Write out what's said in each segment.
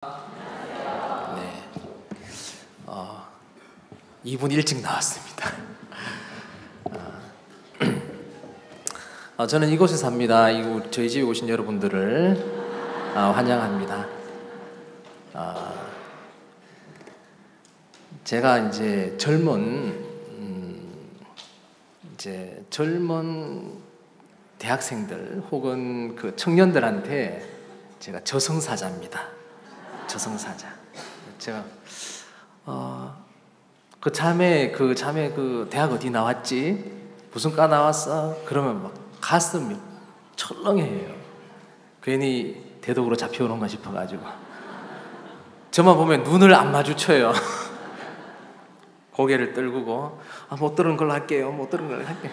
네, 2분 일찍 나왔습니다. 저는 이곳에 삽니다. 저희 집에 오신 여러분들을 환영합니다. 제가 이제 젊은 대학생들 혹은 그 청년들한테 제가 저승사자입니다. 저승사자. 제가 그 자매 그 대학 어디 나왔지? 무슨 과 나왔어? 그러면 막 가슴이 철렁해요. 괜히 대독으로 잡혀오는가 싶어가지고 저만 보면 눈을 안 마주쳐요. 고개를 떨구고 못 들은 걸로 할게요. 못 들은 걸로 할게요.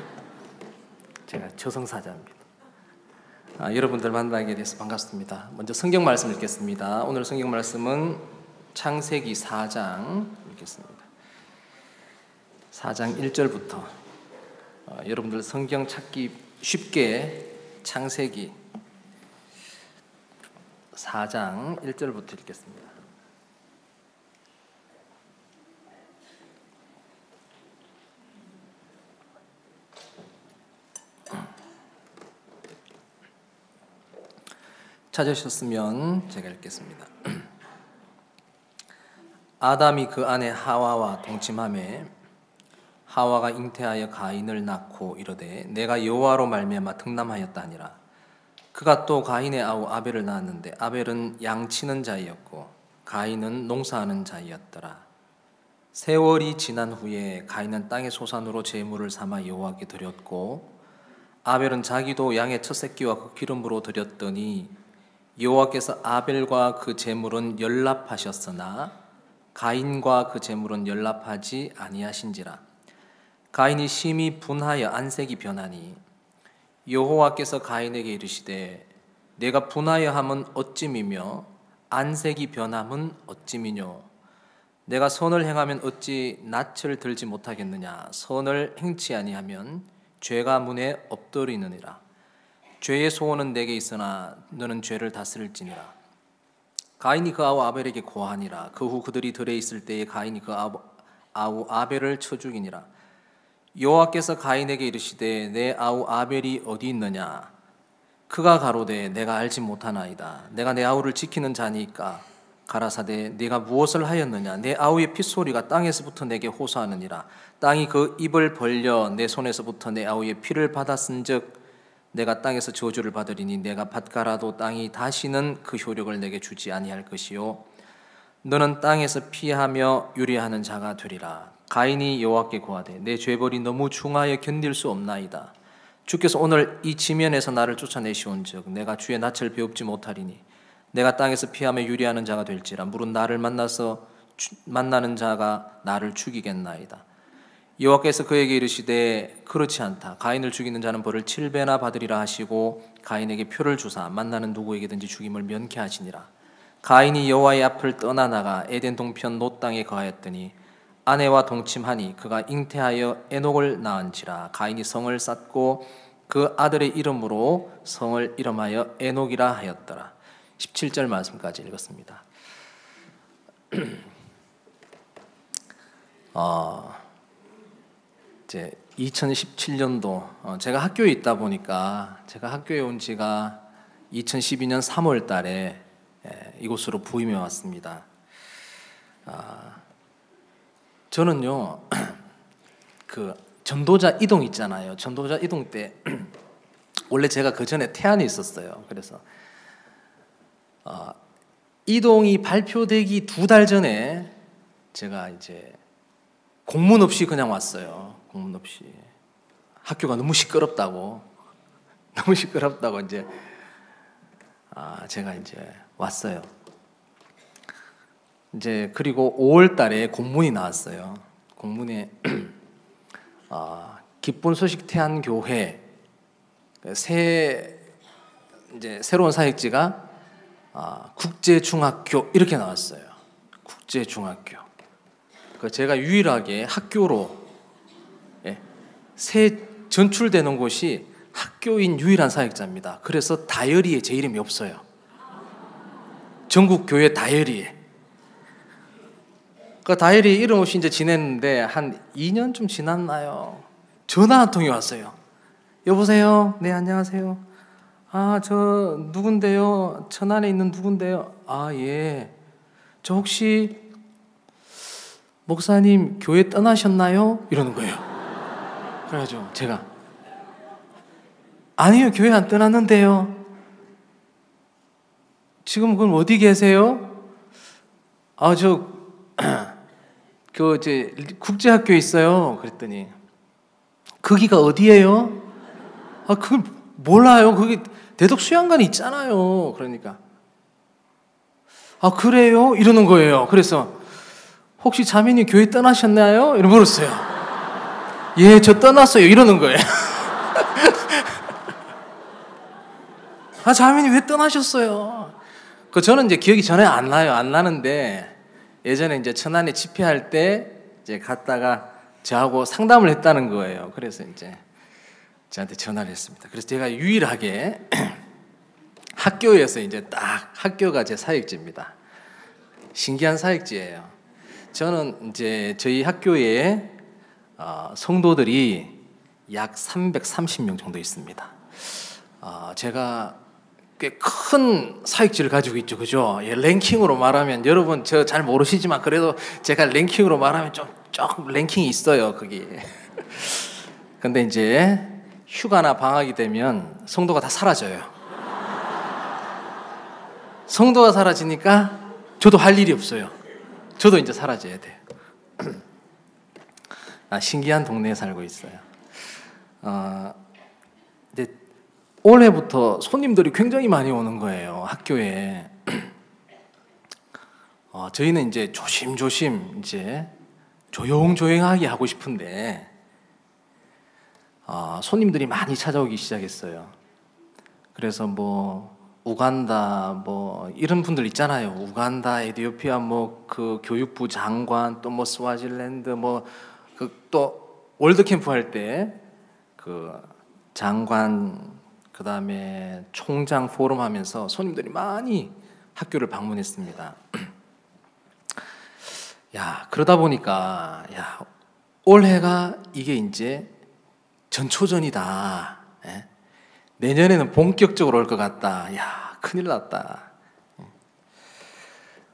제가 저승사자입니다. 여러분들 만나게 돼서 반갑습니다. 먼저 성경 말씀 읽겠습니다. 오늘 성경 말씀은 창세기 4장 읽겠습니다. 4장 1절부터 여러분들 성경 찾기 쉽게 창세기 4장 1절부터 읽겠습니다. 찾으셨으면 제가 읽겠습니다. 아담이 그 아내 하와와 동침하매 하와가 잉태하여 가인을 낳고 이르되 내가 여호와로 말미암아 등남하였다 하니라. 그가 또 가인의 아우 아벨을 낳았는데 아벨은 양치는 자이었고 가인은 농사하는 자이었더라. 세월이 지난 후에 가인은 땅의 소산으로 제물을 삼아 여호와께 드렸고 아벨은 자기도 양의 첫 새끼와 그 기름으로 드렸더니 여호와께서 아벨과 그 제물은 연납하셨으나 가인과 그 제물은 연납하지 아니하신지라. 가인이 심히 분하여 안색이 변하니 여호와께서 가인에게 이르시되 내가 분하여 함은 어찌미며 안색이 변함은 어찌미뇨. 내가 선을 행하면 어찌 낯을 들지 못하겠느냐. 선을 행치 아니하면 죄가 문에 엎드리느니라. 죄의 소원은 내게 있으나 너는 죄를 다스릴지니라. 가인이 그 아우 아벨에게 고하니라. 그 후 그들이 들에 있을 때에 가인이 그 아우 아벨을 쳐 죽이니라. 여호와께서 가인에게 이르시되 내 아우 아벨이 어디 있느냐. 그가 가로되 내가 알지 못하나이다. 내가 내 아우를 지키는 자니까. 가라사대 네가 무엇을 하였느냐. 내 아우의 핏소리가 땅에서부터 내게 호소하느니라. 땅이 그 입을 벌려 내 손에서부터 내 아우의 피를 받았은즉 내가 땅에서 저주를 받으리니 내가 밭가라도 땅이 다시는 그 효력을 내게 주지 아니할 것이요 너는 땅에서 피하며 유리하는 자가 되리라. 가인이 여호와께 고하되 내 죄벌이 너무 중하여 견딜 수 없나이다. 주께서 오늘 이 지면에서 나를 쫓아내시온즉 내가 주의 낯을 배웁지 못하리니 내가 땅에서 피하며 유리하는 자가 될지라. 물은 나를 만나는 자가 나를 죽이겠나이다. 여호와께서 그에게 이르시되 그렇지 않다. 가인을 죽이는 자는 벌을 7배나 받으리라 하시고 가인에게 표를 주사 만나는 누구에게든지 죽임을 면케 하시니라. 가인이 여호와의 앞을 떠나 나가 에덴 동편 놋 땅에 거하였더니 아내와 동침하니 그가 잉태하여 에녹을 낳은지라. 가인이 성을 쌓고 그 아들의 이름으로 성을 이름하여 에녹이라 하였더라. 17절 말씀까지 읽었습니다. 이제 2017년도 제가 학교에 있다 보니까 제가 학교에 온 지가 2012년 3월 달에 이곳으로 부임해 왔습니다. 저는요 그 전도자 이동 있잖아요. 전도자 이동 때 원래 제가 그 전에 태안에 있었어요. 그래서 이동이 발표되기 2달 전에 제가 이제 공문 없이 그냥 왔어요. 공문 없이. 학교가 너무 시끄럽다고 이제 제가 이제 왔어요. 이제 그리고 5월 달에 공문이 나왔어요. 공문에 기쁜 소식 태안 교회 새로운 사역지가 국제중학교 이렇게 나왔어요. 국제중학교. 제가 유일하게 학교로 새 전출되는 곳이 학교인 유일한 사역자입니다. 그래서 다이어리에 제 이름이 없어요. 전국 교회 다혈이. 그 다혈이 이름 없이 이제 지냈는데 한 2년쯤 지났나요? 전화 한 통이 왔어요. 여보세요? 네, 안녕하세요. 아, 저 누군데요? 천안에 있는 누군데요? 아, 예. 저 혹시 목사님 교회 떠나셨나요? 이러는 거예요. 그래가지고 제가 아니요, 교회 안 떠났는데요. 지금 그럼 어디 계세요? 아, 이제 국제학교에 있어요. 그랬더니 거기가 어디예요? 아, 그걸 몰라요. 거기 대덕 수양관이 있잖아요. 그러니까 아, 그래요? 이러는 거예요. 그래서 혹시 자매님 교회 떠나셨나요? 이러고 물었어요. 예, 저 떠났어요. 이러는 거예요. 아, 자매님 왜 떠나셨어요? 저는 이제 기억이 전혀 안 나요. 안 나는데 예전에 이제 천안에 집회할 때 이제 갔다가 저하고 상담을 했다는 거예요. 그래서 이제 저한테 전화를 했습니다. 그래서 제가 유일하게 학교에서 이제 딱 학교가 제 사역지입니다. 신기한 사역지예요. 저는 이제 저희 학교에 성도들이 약 330명 정도 있습니다. 제가 꽤 큰 사역지를 가지고 있죠, 그죠? 예, 랭킹으로 말하면 여러분 저 잘 모르시지만 그래도 제가 랭킹으로 말하면 조금 랭킹이 있어요, 거기. 근데 이제 휴가나 방학이 되면 성도가 다 사라져요. 성도가 사라지니까 저도 할 일이 없어요. 저도 이제 사라져야 돼요. 신기한 동네에 살고 있어요. 이제 올해부터 손님들이 굉장히 많이 오는 거예요, 학교에. 저희는 이제 조심조심 이제 조용조용하게 하고 싶은데 손님들이 많이 찾아오기 시작했어요. 그래서 뭐 우간다 뭐 이런 분들 있잖아요. 우간다, 에티오피아 뭐 그 교육부 장관, 또 뭐 스와질랜드 뭐 그 또 월드 캠프 할 때 그 장관, 그다음에 총장 포럼 하면서 손님들이 많이 학교를 방문했습니다. 야, 그러다 보니까 야, 올해가 이게 이제 전초전이다. 예? 내년에는 본격적으로 올 것 같다. 야, 큰일 났다.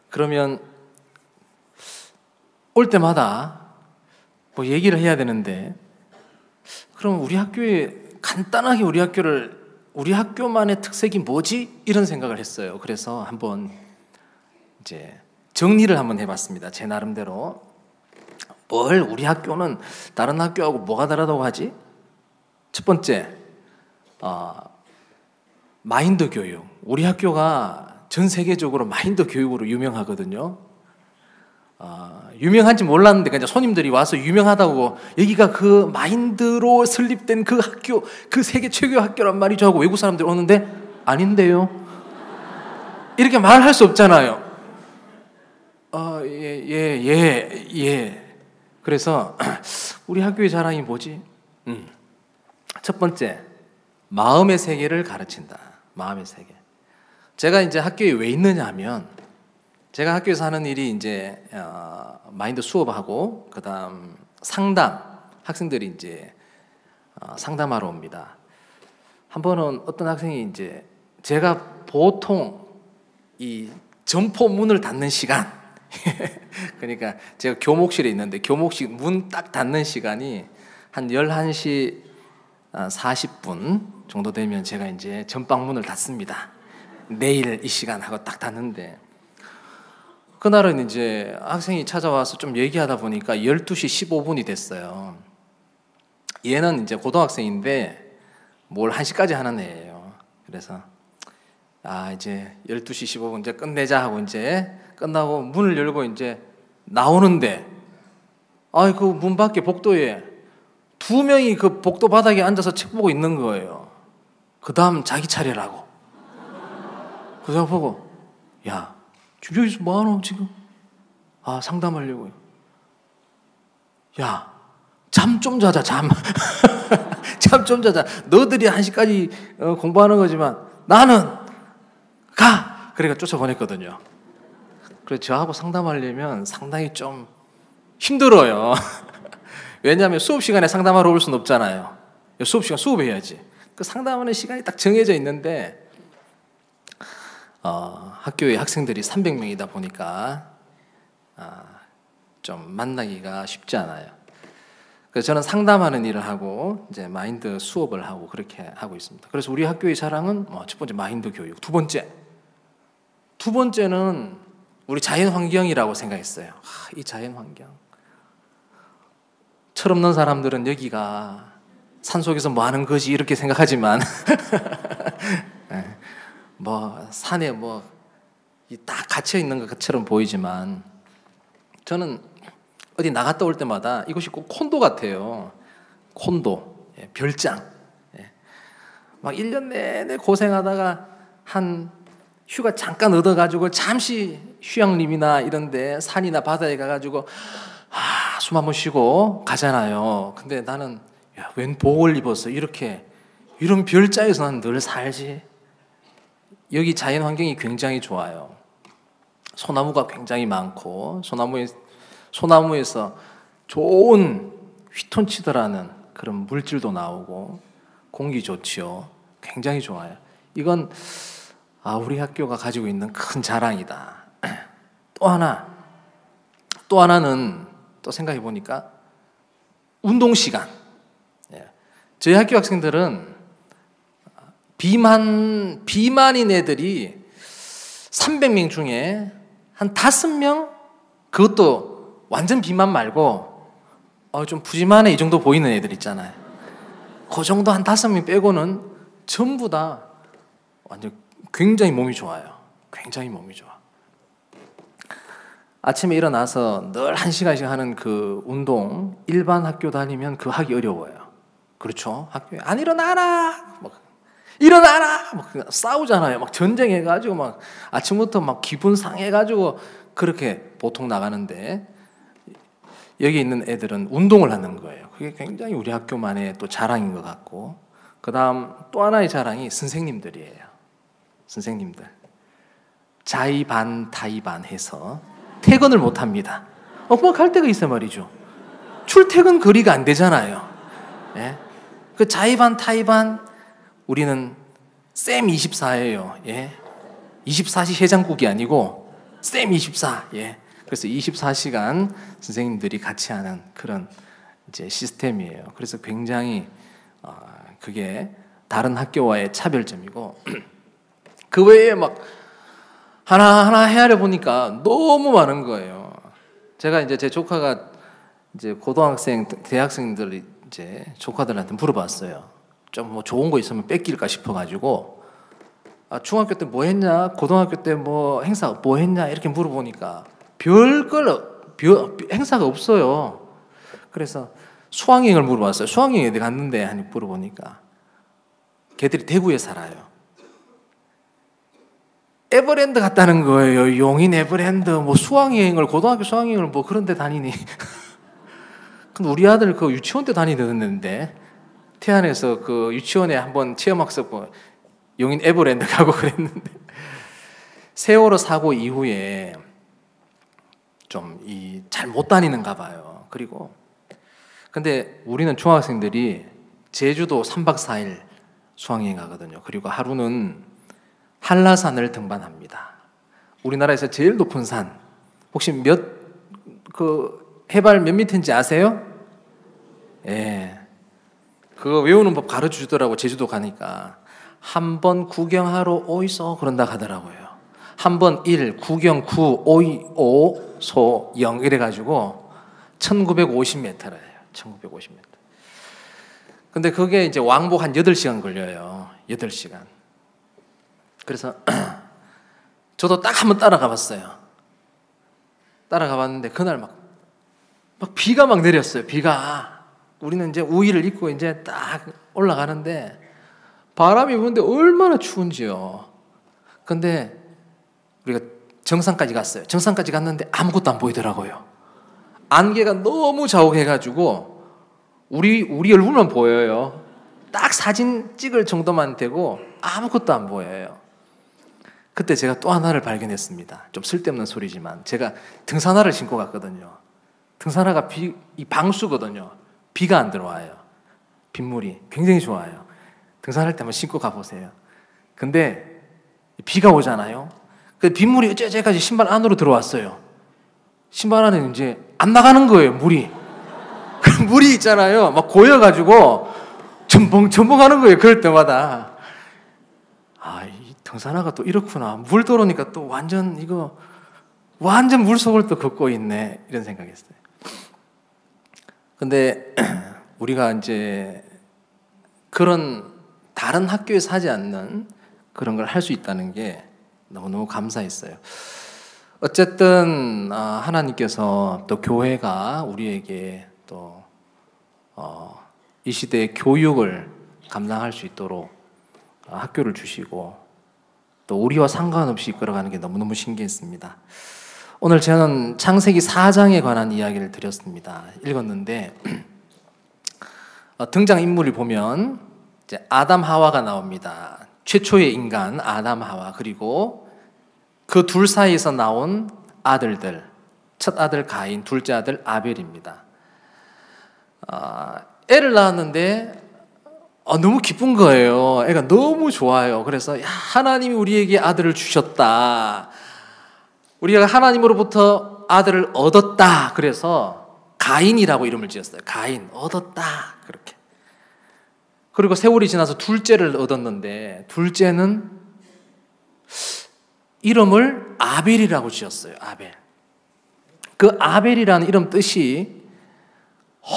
그러면 올 때마다 뭐 얘기를 해야 되는데, 그럼 우리 학교에 간단하게 우리 학교만의 특색이 뭐지? 이런 생각을 했어요. 그래서 한번 이제 정리를 한번 해봤습니다. 제 나름대로 우리 학교는 다른 학교하고 뭐가 다르다고 하지? 첫 번째, 마인드 교육. 우리 학교가 전 세계적으로 마인드 교육으로 유명하거든요. 유명한지 몰랐는데 그냥 손님들이 와서 유명하다고, 여기가 그 마인드로 설립된 그 학교, 그 세계 최고의 학교란 말이죠 하고 외국 사람들이 오는데 아닌데요. 이렇게 말할 수 없잖아요. 예. 그래서 우리 학교의 자랑이 뭐지? 첫 번째, 마음의 세계를 가르친다. 마음의 세계. 제가 이제 학교에 왜 있느냐 하면, 제가 학교에서 하는 일이 이제 마인드 수업하고 그다음 상담, 학생들이 이제 상담하러 옵니다. 한 번은 어떤 학생이 이제 제가 보통 이 점포 문을 닫는 시간 그러니까 제가 교목실에 있는데 교목실 문 딱 닫는 시간이 한 11시 40분 정도 되면 제가 이제 전방문을 닫습니다. 내일 이 시간 하고 딱 닫는데, 그날은 이제 학생이 찾아와서 좀 얘기하다 보니까 12시 15분이 됐어요. 얘는 이제 고등학생인데 뭘 1시까지 하는 애예요. 그래서 이제 12시 15분 이제 끝내자 하고 이제 끝나고 문을 열고 이제 나오는데, 그 문 밖에 복도에 2명이 그 복도 바닥에 앉아서 책 보고 있는 거예요. 그 다음 자기 차례라고. 그래서 보고, 야, 지금 여기서 뭐하노 지금? 상담하려고요. 야, 잠 좀 자자, 잠. 잠 좀 자자. 너들이 1시까지 공부하는 거지만 나는 가! 그러니까 쫓아보냈거든요. 그래서 저하고 상담하려면 상당히 좀 힘들어요. 왜냐하면 수업 시간에 상담하러 올 수는 없잖아요. 수업 시간 수업해야지. 그 상담하는 시간이 딱 정해져 있는데 학교에 학생들이 300명이다 보니까 좀 만나기가 쉽지 않아요. 그래서 저는 상담하는 일을 하고 이제 마인드 수업을 하고 그렇게 하고 있습니다. 그래서 우리 학교의 자랑은 첫 번째 마인드 교육, 두 번째는 우리 자연 환경이라고 생각했어요. 이 자연 환경. 철없는 사람들은 여기가 산속에서 뭐 하는 것이 이렇게 생각하지만 뭐 산에 뭐 딱 갇혀 있는 것처럼 보이지만 저는 어디 나갔다 올 때마다 이곳이 꼭 콘도 같아요. 콘도, 별장. 막 1년 내내 고생하다가 한 휴가 잠깐 얻어가지고 잠시 휴양림이나 이런데 산이나 바다에 가가지고 숨 한번 쉬고 가잖아요. 근데 나는 웬 복을 입어서 이런 별자에서 난 늘 살지. 여기 자연 환경이 굉장히 좋아요. 소나무가 굉장히 많고 소나무에서 좋은 휘톤치드라는 그런 물질도 나오고 공기 좋지요. 굉장히 좋아요. 이건 우리 학교가 가지고 있는 큰 자랑이다. 또 하나는 또 생각해 보니까 운동 시간. 저희 학교 학생들은 비만인 애들이 300명 중에 한 5명, 그것도 완전 비만 말고 좀 푸짐하네 이 정도 보이는 애들 있잖아요. 그 정도 한 5명 빼고는 전부 다 완전 굉장히 몸이 좋아요. 굉장히 몸이 좋아. 아침에 일어나서 늘 1시간씩 하는 그 운동, 일반 학교 다니면 그거 하기 어려워요. 그렇죠? 학교에 안 일어나라! 일어나라! 막 싸우잖아요. 막 전쟁해가지고 막 아침부터 막 기분 상해가지고 그렇게 보통 나가는데 여기 있는 애들은 운동을 하는 거예요. 그게 굉장히 우리 학교만의 또 자랑인 것 같고, 그 다음 또 하나의 자랑이 선생님들이에요. 선생님들. 자의반 타의반 해서 퇴근을 못 합니다. 뭐 갈 데가 있어 말이죠. 출퇴근 거리가 안 되잖아요. 예? 그 자의반 타의반 우리는 쌤 24예요. 예? 24시 해장국이 아니고 쌤 24. 예? 그래서 24시간 선생님들이 같이 하는 그런 이제 시스템이에요. 그래서 굉장히 그게 다른 학교와의 차별점이고 그 외에 막 하나하나 헤아려 보니까 너무 많은 거예요. 제가 이제 제 조카가 이제 고등학생, 대학생들 이제 조카들한테 물어봤어요. 좀 뭐 좋은 거 있으면 뺏길까 싶어가지고 중학교 때 뭐 했냐, 고등학교 때 뭐 행사 뭐 했냐 이렇게 물어보니까 행사가 없어요. 그래서 수학여행을 물어봤어요. 수학여행 어디 갔는데 하니 물어보니까 걔들이 대구에 살아요. 에버랜드 갔다는 거예요. 용인 에버랜드 뭐 수학여행을 고등학교 수학여행을 뭐 그런 데 다니니. 근데 우리 아들 그 유치원 때 다니는데 태안에서 그 유치원에 한번 체험학습 용인 에버랜드 가고 그랬는데 세월호 사고 이후에 좀 잘 못 다니는가 봐요. 그리고 근데 우리는 중학생들이 제주도 3박 4일 수학여행 가거든요. 그리고 하루는 한라산을 등반합니다. 우리나라에서 제일 높은 산 혹시 해발 몇 미터인지 아세요? 예. 그거 외우는 법 가르쳐 주더라고. 제주도 가니까 한 번 구경하러 오이소 그런다 하더라고요. 한 번 1, 구경 9, 오이 5, 소 0 이래가지고 1950m래요. 1950m. 근데 그게 이제 왕복 한 8시간 걸려요. 8시간. 그래서 저도 딱 한번 따라가 봤어요. 따라가 봤는데 그날 막 비가 막 내렸어요. 비가. 우리는 이제 우의를 입고 이제 딱 올라가는데 바람이 부는데 얼마나 추운지요. 근데 우리가 정상까지 갔어요. 정상까지 갔는데 아무것도 안 보이더라고요. 안개가 너무 자욱해가지고 우리 얼굴만 보여요. 딱 사진 찍을 정도만 되고 아무것도 안 보여요. 그때 제가 또 하나를 발견했습니다. 좀 쓸데없는 소리지만 제가 등산화를 신고 갔거든요. 등산화가 이 방수거든요. 비가 안 들어와요. 빗물이 굉장히 좋아요. 등산할 때 한번 신고 가보세요. 근데 비가 오잖아요. 그 빗물이 어째까지 신발 안으로 들어왔어요. 신발 안에 이제 안 나가는 거예요, 물이. 물이 있잖아요. 막 고여가지고 첨벙첨벙 하는 거예요. 그럴 때마다. 아, 이 등산화가 또 이렇구나. 물 들어오니까 또 완전 물속을 또 걷고 있네. 이런 생각했어요. 근데 우리가 이제 그런 다른 학교에서 하지 않는 그런 걸 할 수 있다는 게 너무너무 감사했어요. 어쨌든 하나님께서 또 교회가 우리에게 또 이 시대의 교육을 감당할 수 있도록 학교를 주시고 또 우리와 상관없이 이끌어가는 게 너무너무 신기했습니다. 오늘 저는 창세기 4장에 관한 이야기를 드렸습니다. 읽었는데 등장인물을 보면 이제 아담 하와가 나옵니다. 최초의 인간 아담 하와, 그리고 그 둘 사이에서 나온 아들들, 첫 아들 가인, 둘째 아들 아벨입니다. 애를 낳았는데 너무 기쁜 거예요. 애가 너무 좋아요. 그래서 하나님이 우리에게 아들을 주셨다. 우리가 하나님으로부터 아들을 얻었다. 그래서 가인이라고 이름을 지었어요. 가인, 얻었다. 그렇게. 그리고 세월이 지나서 둘째를 얻었는데 둘째는 이름을 아벨이라고 지었어요. 아벨. 그 아벨이라는 이름 뜻이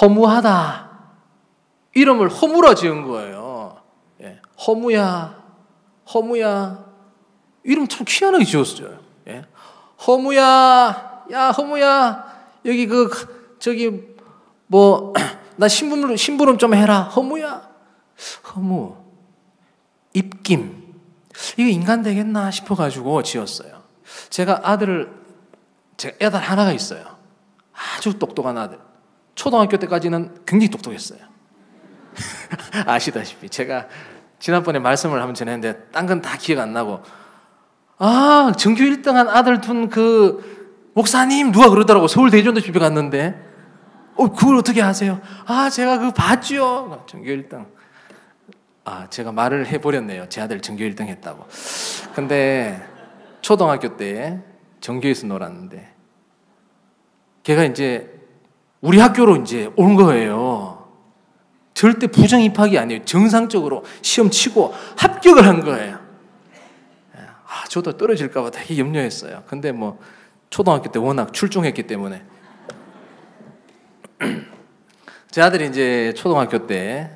허무하다. 이름을 허무라 지은 거예요. 예. 허무야. 이름 참 희한하게 지었어요. 예. 허무야. 야, 허무야. 여기 나 심부름 좀 해라. 허무야. 허무. 입김. 이게 인간 되겠나 싶어가지고 지었어요. 제가 애들 하나가 있어요. 아주 똑똑한 아들. 초등학교 때까지는 굉장히 똑똑했어요. 아시다시피 제가 지난번에 말씀을 한번 전했는데 딴 건 다 기억 안 나고 전교 1등한 아들 둔 그 목사님 누가 그러더라고. 서울대전도 집에 갔는데 그걸 어떻게 아세요? 제가 그거 봤죠. 전교 1등. 제가 말을 해버렸네요. 제 아들 전교 1등 했다고. 근데 초등학교 때 전교에서 놀았는데 걔가 이제 우리 학교로 이제 온 거예요. 절대 부정 입학이 아니에요. 정상적으로 시험 치고 합격을 한 거예요. 저도 떨어질까 봐 되게 염려했어요. 근데 초등학교 때 워낙 출중했기 때문에 제 아들이 이제 초등학교 때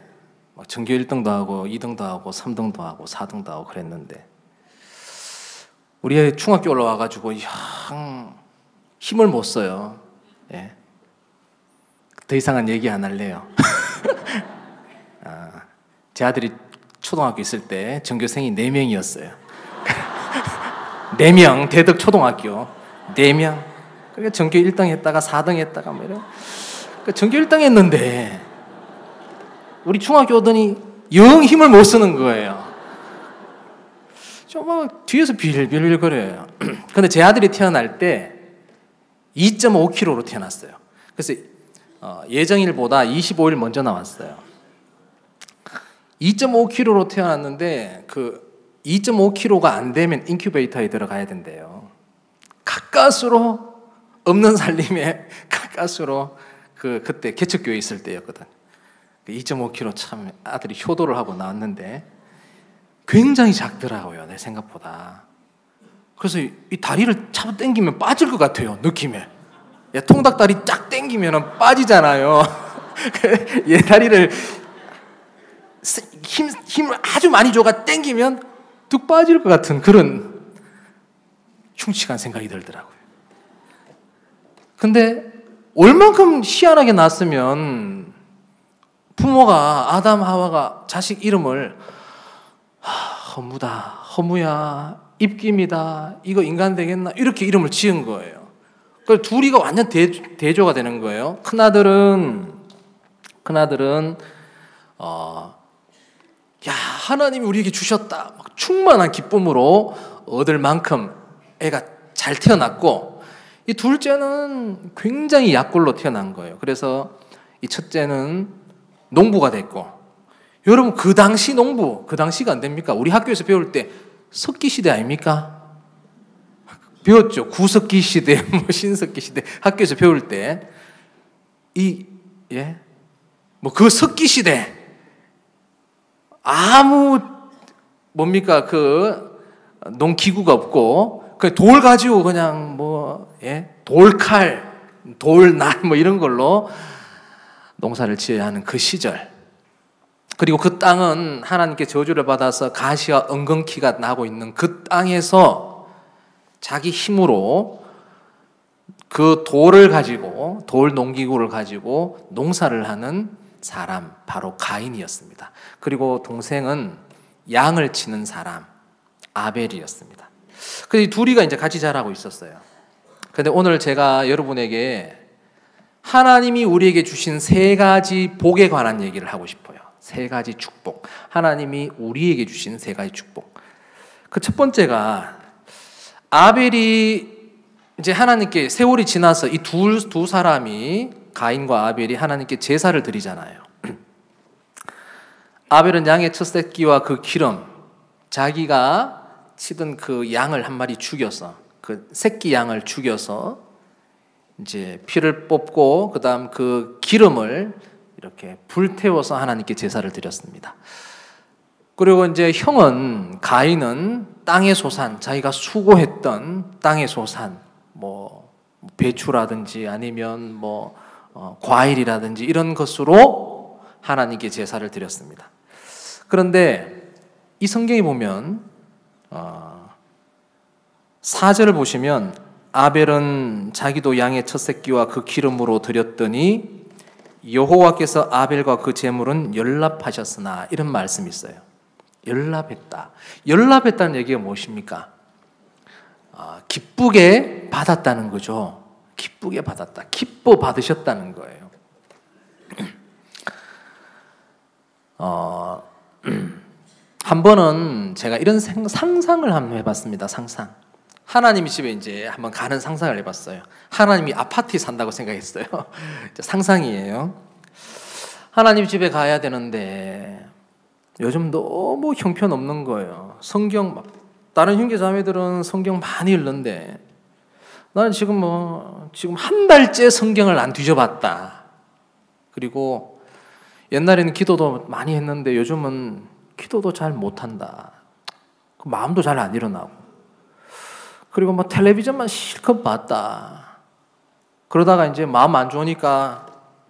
전교 1등도 하고 2등도 하고 3등도 하고 4등도 하고 그랬는데 우리 애 중학교 올라와가지고 힘을 못 써요. 예. 더 이상은 얘기 안 할래요. 제 아들이 초등학교 있을 때 전교생이 4명이었어요. 4명, 대덕 초등학교 4명. 그러니까 전교 1등 했다가 4등 했다가 전교 1등 했는데 우리 중학교 오더니 영 힘을 못 쓰는 거예요. 좀 뒤에서 빌빌거려요. 근데 제 아들이 태어날 때 2.5kg로 태어났어요. 그래서 예정일보다 25일 먼저 나왔어요. 2.5kg로 태어났는데 그 2.5kg가 안 되면 인큐베이터에 들어가야 된대요. 가까스로 없는 살림에 가까스로 그때 개척교회 있을 때였거든. 2.5kg 참 아들이 효도를 하고 나왔는데 굉장히 작더라고요. 내 생각보다. 그래서 이 다리를 잡아 당기면 빠질 것 같아요. 느낌에. 통닭다리 쫙 당기면 빠지잖아요. 얘 다리를 힘을 아주 많이 줘가 당기면 뚝 빠질 것 같은 그런 충치간 생각이 들더라고요. 근데 얼만큼 희한하게 낳았으면 부모가 아담 하와가 자식 이름을 허무다, 허무야, 입김이다, 이거 인간 되겠나 이렇게 이름을 지은 거예요. 그래서 둘이가 완전 대조가 되는 거예요. 큰아들은 하나님이 우리에게 주셨다, 막 충만한 기쁨으로 얻을 만큼 애가 잘 태어났고, 이 둘째는 굉장히 약골로 태어난 거예요. 그래서 이 첫째는 농부가 됐고, 여러분 그 당시 농부, 그 당시가 안 됩니까? 우리 학교에서 배울 때 석기 시대 아닙니까? 배웠죠. 구석기 시대, 뭐 신석기 시대 학교에서 배울 때 그 석기 시대 아무 뭡니까 그 농기구가 없고 그 돌 가지고 그냥 돌칼, 돌날 뭐 이런 걸로 농사를 지어야 하는 그 시절. 그리고 그 땅은 하나님께 저주를 받아서 가시와 엉겅퀴가 나고 있는 그 땅에서 자기 힘으로 그 돌을 가지고, 돌 농기구를 가지고 농사를 하는 사람, 바로 가인이었습니다. 그리고 동생은 양을 치는 사람, 아벨이었습니다. 그래서 이 둘이가 이제 같이 자라고 있었어요. 그런데 오늘 제가 여러분에게 하나님이 우리에게 주신 세 가지 복에 관한 얘기를 하고 싶어요. 세 가지 축복. 하나님이 우리에게 주신 세 가지 축복. 그 첫 번째가 아벨이 이제 하나님께 세월이 지나서 이 두 사람이 가인과 아벨이 하나님께 제사를 드리잖아요. 아벨은 양의 첫 새끼와 그 기름, 자기가 치던 그 양을 한 마리 죽여서 그 새끼 양을 죽여서 이제 피를 뽑고 그다음 그 기름을 이렇게 불태워서 하나님께 제사를 드렸습니다. 그리고 이제 형은 가인은 땅의 소산, 자기가 수고했던 땅의 소산, 뭐 배추라든지 아니면 과일이라든지 이런 것으로 하나님께 제사를 드렸습니다. 그런데 이 성경에 보면 4절을 보시면 아벨은 자기도 양의 첫 새끼와 그 기름으로 드렸더니 여호와께서 아벨과 그 제물은 연락하셨으나, 이런 말씀이 있어요. 연락했다. 연락했다는 얘기가 무엇입니까? 기쁘게 받았다는 거죠. 기쁘게 받았다. 기뻐 받으셨다는 거예요. 한 번은 제가 이런 상상을 한번 해봤습니다. 상상. 하나님이 집에 이제 한번 가는 상상을 해봤어요. 하나님이 아파트에 산다고 생각했어요. 상상이에요. 하나님 집에 가야 되는데 요즘 너무 형편없는 거예요. 성경 다른 형제자매들은 성경 많이 읽는데 나는 지금 한 달째 성경을 안 뒤져봤다. 그리고 옛날에는 기도도 많이 했는데 요즘은 기도도 잘 못한다. 마음도 잘 안 일어나고. 그리고 텔레비전만 실컷 봤다. 그러다가 이제 마음 안 좋으니까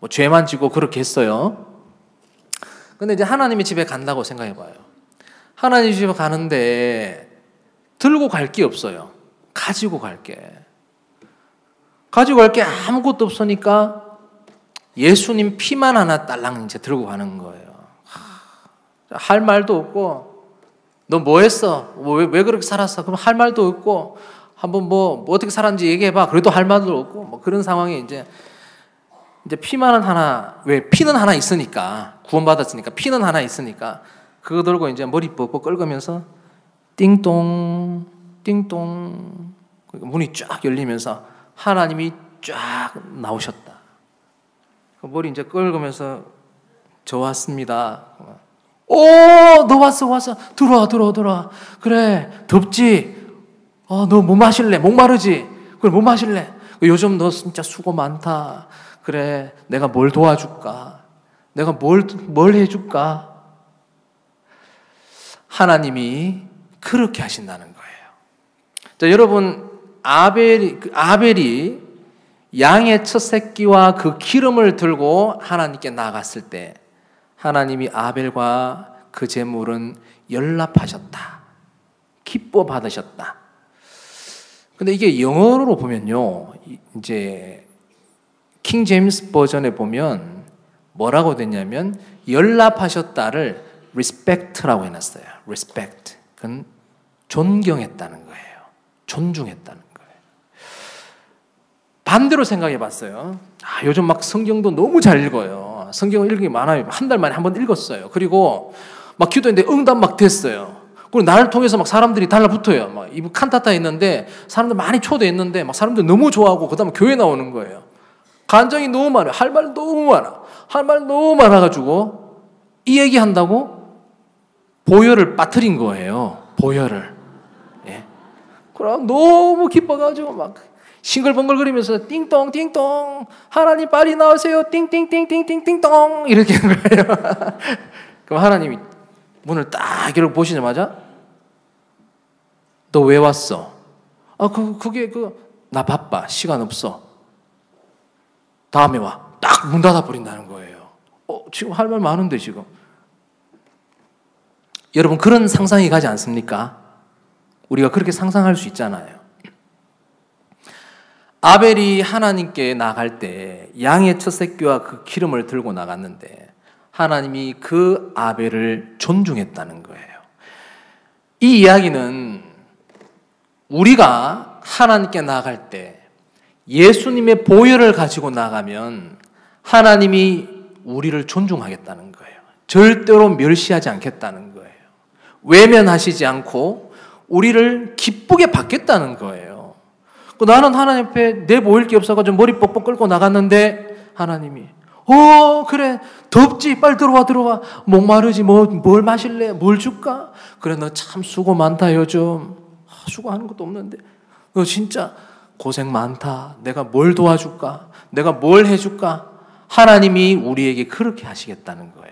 죄만 지고 그렇게 했어요. 근데 이제 하나님의 집에 간다고 생각해봐요. 하나님 집에 가는데 들고 갈 게 없어요. 가지고 갈 게 아무것도 없으니까 예수님 피만 하나 딸랑 이제 들고 가는 거예요. 할 말도 없고, 너 뭐 했어? 왜 그렇게 살았어? 그럼 할 말도 없고, 한번 어떻게 살았는지 얘기해봐. 그래도 할 말도 없고, 그런 상황에 이제 피만 하나, 왜 피는 하나 있으니까, 구원받았으니까 피는 하나 있으니까, 그거 들고 이제 머리 뽑고 끌면서 띵동, 띵동, 문이 쫙 열리면서 하나님이 쫙 나오셨다. 머리 이제 끌면서 저 왔습니다. 너 왔어. 들어와. 그래, 덥지? 너 뭐 마실래? 목마르지? 그래, 뭐 마실래? 요즘 너 진짜 수고 많다. 그래, 내가 뭘 도와줄까? 내가 뭘 해줄까? 하나님이 그렇게 하신다는 거예요. 자, 여러분, 아벨이 양의 첫 새끼와 그 기름을 들고 하나님께 나갔을 때 하나님이 아벨과 그 제물은 연락하셨다. 기뻐 받으셨다. 근데 이게 영어로 보면요, 이제 킹 제임스 버전에 보면 뭐라고 됐냐면 연락하셨다를 respect라고 해놨어요. respect. 그건 존경했다는 거예요. 존중했다는 거예요. 반대로 생각해 봤어요. 요즘 성경도 너무 잘 읽어요. 성경을 읽는 게 많아요. 한 달 만에 한 번 읽었어요. 그리고 기도했는데 응답 됐어요. 그리고 나를 통해서 막 사람들이 달라붙어요. 막 이 칸타타 있는데 사람들 많이 초대했는데 막 사람들 너무 좋아하고 그다음에 교회 나오는 거예요. 간증이 너무 많아요. 할 말 너무 많아. 할 말 너무 많아가지고 이 얘기 한다고 보혈을 빠뜨린 거예요. 보혈을. 예. 그럼 너무 기뻐가지고 막 싱글벙글거리면서 띵동 띵동 하나님 빨리 나오세요. 띵띵띵띵띵띵동 이렇게 하는 거예요. 그럼 하나님이 문을 딱 이렇게 보시자마자 너 왜 왔어? 나 바빠. 시간 없어. 다음에 와. 딱 문 닫아버린다는 거예요. 지금 할 말 많은데 지금. 여러분 그런 상상이 가지 않습니까? 우리가 그렇게 상상할 수 있잖아요. 아벨이 하나님께 나갈 때 양의 첫 새끼와 그 기름을 들고 나갔는데 하나님이 그 아벨을 존중했다는 거예요. 이 이야기는 우리가 하나님께 나갈 때 예수님의 보혈을 가지고 나가면 하나님이 우리를 존중하겠다는 거예요. 절대로 멸시하지 않겠다는 거예요. 외면하시지 않고 우리를 기쁘게 받겠다는 거예요. 나는 하나님 앞에 내 보일 게 없어가지고 머리 뻑뻑 끌고 나갔는데 하나님이 그래 덥지 빨리 들어와 목마르지 뭘 마실래 뭘 줄까 그래 너 참 수고 많다 요즘 수고하는 것도 없는데 너 진짜 고생 많다 내가 뭘 도와줄까 내가 뭘 해줄까 하나님이 우리에게 그렇게 하시겠다는 거예요.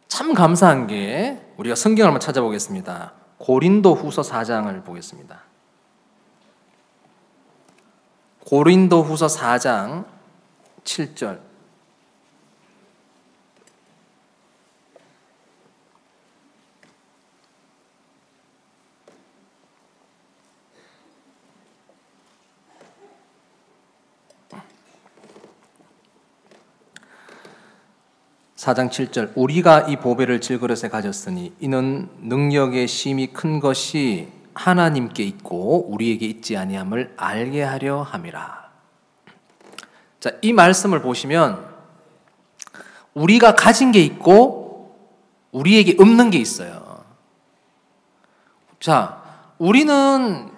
참 감사한 게 우리가 성경을 한번 찾아보겠습니다. 고린도후서 4장을 보겠습니다. 고린도후서 4장 7절. 사장 7절 우리가 이 보배를 질그릇에 가졌으니 이는 능력의 심이 큰 것이 하나님께 있고 우리에게 있지 아니함을 알게 하려 함이라. 자, 이 말씀을 보시면 우리가 가진 게 있고 우리에게 없는 게 있어요. 자, 우리는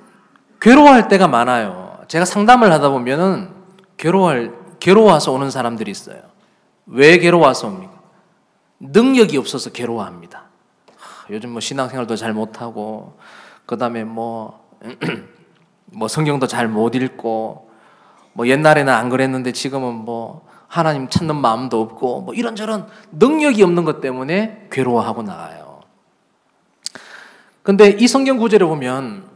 괴로워할 때가 많아요. 제가 상담을 하다 보면은 괴로워서 오는 사람들이 있어요. 왜 괴로워서 옵니까? 능력이 없어서 괴로워합니다. 요즘 신앙생활도 잘 못하고 그 다음에 성경도 잘 못 읽고 옛날에는 안 그랬는데 지금은 하나님 찾는 마음도 없고 이런저런 능력이 없는 것 때문에 괴로워하고 나가요. 근데 이 성경 구절을 보면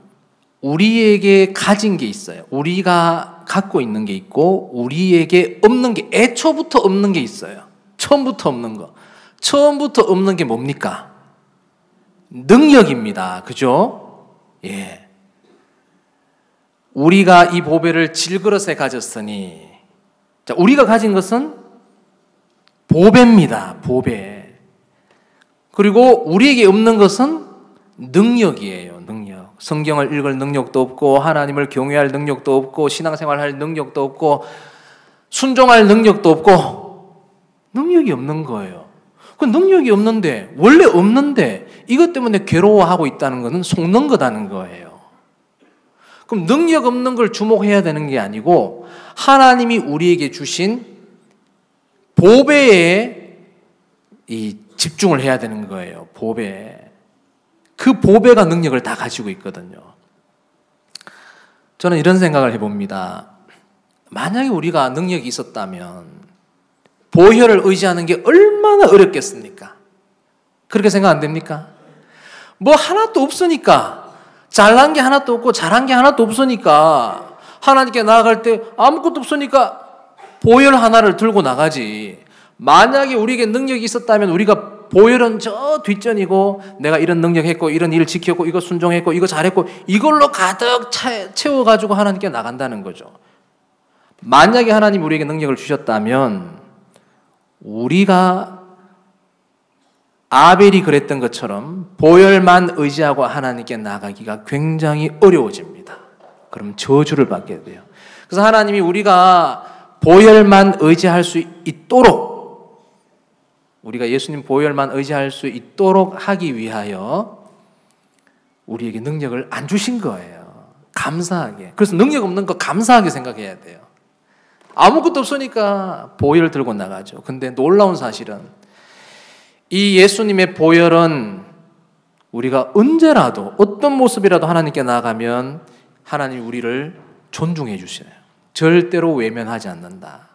우리에게 가진 게 있어요. 우리가 갖고 있는 게 있고 우리에게 없는 게 애초부터 없는 게 있어요. 처음부터 없는 거. 처음부터 없는 게 뭡니까? 능력입니다. 그죠? 예. 우리가 이 보배를 질그릇에 가졌으니 자, 우리가 가진 것은 보배입니다. 보배. 그리고 우리에게 없는 것은 능력이에요. 능력. 성경을 읽을 능력도 없고 하나님을 경외할 능력도 없고 신앙생활할 능력도 없고 순종할 능력도 없고 능력이 없는 거예요. 그 능력이 없는데 원래 없는데 이것 때문에 괴로워하고 있다는 것은 속는 거다는 거예요. 그럼 능력 없는 걸 주목해야 되는 게 아니고 하나님이 우리에게 주신 보배에 이 집중을 해야 되는 거예요. 보배. 그 보배가 능력을 다 가지고 있거든요. 저는 이런 생각을 해봅니다. 만약에 우리가 능력이 있었다면 보혈을 의지하는 게 얼마나 어렵겠습니까? 그렇게 생각 안 됩니까? 하나도 없으니까 잘난 게 하나도 없고 잘한 게 하나도 없으니까 하나님께 나아갈 때 아무것도 없으니까 보혈 하나를 들고 나가지. 만약에 우리에게 능력이 있었다면 우리가 보혈은 저 뒷전이고 내가 이런 능력했고 이런 일을 지켰고 이거 순종했고 이거 잘했고 이걸로 가득 채워가지고 하나님께 나간다는 거죠. 만약에 하나님 우리에게 능력을 주셨다면 우리가 아벨이 그랬던 것처럼 보혈만 의지하고 하나님께 나가기가 굉장히 어려워집니다. 그럼 저주를 받게 돼요. 그래서 하나님이 우리가 보혈만 의지할 수 있도록 우리가 예수님 보혈만 의지할 수 있도록 하기 위하여 우리에게 능력을 안 주신 거예요. 감사하게. 그래서 능력 없는 거 감사하게 생각해야 돼요. 아무것도 없으니까 보혈을 들고 나가죠. 근데 놀라운 사실은 이 예수님의 보혈은 우리가 언제라도 어떤 모습이라도 하나님께 나가면 하나님이 우리를 존중해 주시네요. 절대로 외면하지 않는다.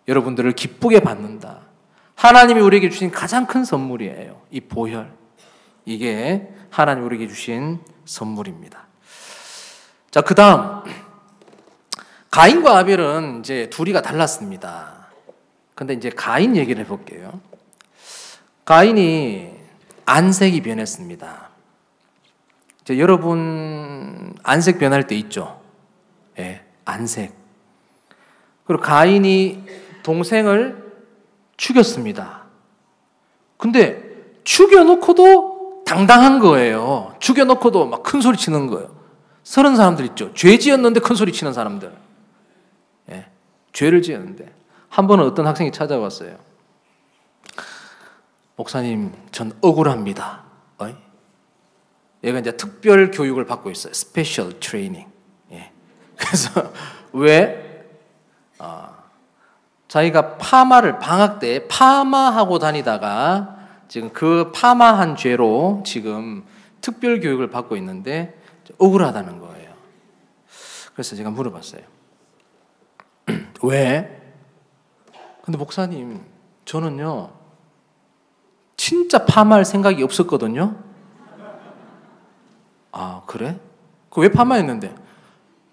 여러분들을 기쁘게 받는다. 하나님이 우리에게 주신 가장 큰 선물이에요. 이 보혈. 이게 하나님이 우리에게 주신 선물입니다. 자, 그 다음 가인과 아벨은 이제 둘이가 달랐습니다. 근데 이제 가인 얘기를 해볼게요. 가인이 안색이 변했습니다. 이제 여러분 안색 변할 때 있죠? 예, 안색. 그리고 가인이 동생을 죽였습니다. 근데 죽여놓고도 당당한 거예요. 죽여놓고도 막 큰 소리 치는 거예요. 서른 사람들 있죠. 죄 지었는데 큰 소리 치는 사람들. 예, 죄를 지었는데. 한 번은 어떤 학생이 찾아왔어요. 목사님, 전 억울합니다. 얘가 이제 특별 교육을 받고 있어요. 스페셜 트레이닝. 예. 그래서 왜? 자기가 파마를 방학 때 파마하고 다니다가 지금 그 파마한 죄로 지금 특별 교육을 받고 있는데 억울하다는 거예요. 그래서 제가 물어봤어요. 왜? 근데 목사님, 저는요 진짜 파마할 생각이 없었거든요. 아, 그래? 그 왜 파마했는데?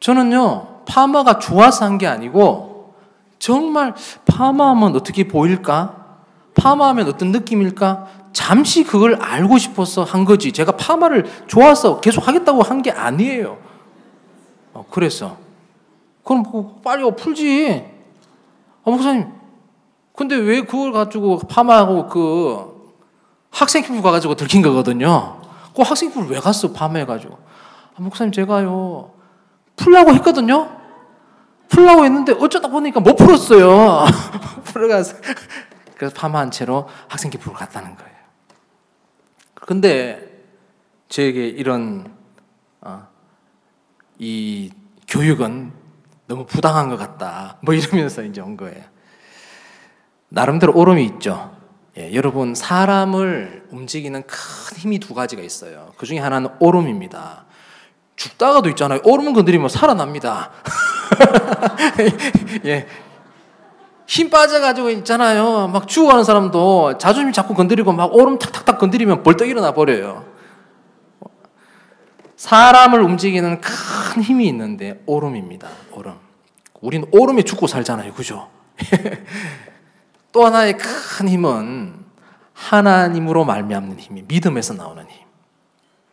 저는요 파마가 좋아서 한 게 아니고 정말 파마하면 어떻게 보일까? 파마하면 어떤 느낌일까? 잠시 그걸 알고 싶어서 한 거지. 제가 파마를 좋아서 계속 하겠다고 한 게 아니에요. 그래서 그럼 뭐 빨리 풀지. 목사님, 근데 왜 그걸 가지고 파마하고 그 학생 피부 가가지고 들킨 거거든요. 그 학생 피부를 왜 갔어? 파마해가지고. 목사님, 제가요 풀라고 했거든요. 풀라고 했는데 어쩌다 보니까 못 풀었어요. 풀어가서 그래서 파마한 채로 학생 피부로 갔다는 거예요. 근데 저에게 이런 이 교육은 너무 부당한 것 같다. 뭐 이러면서 이제 온 거예요. 나름대로 옳음이 있죠. 예, 여러분, 사람을 움직이는 큰 힘이 두 가지가 있어요. 그 중에 하나는 옳음입니다. 죽다가도 있잖아요. 옳음 건드리면 살아납니다. 예, 힘 빠져가지고 있잖아요. 막 죽어가는 사람도 자존심 자꾸 건드리고 막 옳음 탁탁탁 건드리면 벌떡 일어나 버려요. 사람을 움직이는 큰 힘이 있는데 옳음입니다. 옳음. 우리는 옳음에 죽고 살잖아요. 그죠? 또 하나의 큰 힘은 하나님으로 말미암는 힘이 믿음에서 나오는 힘.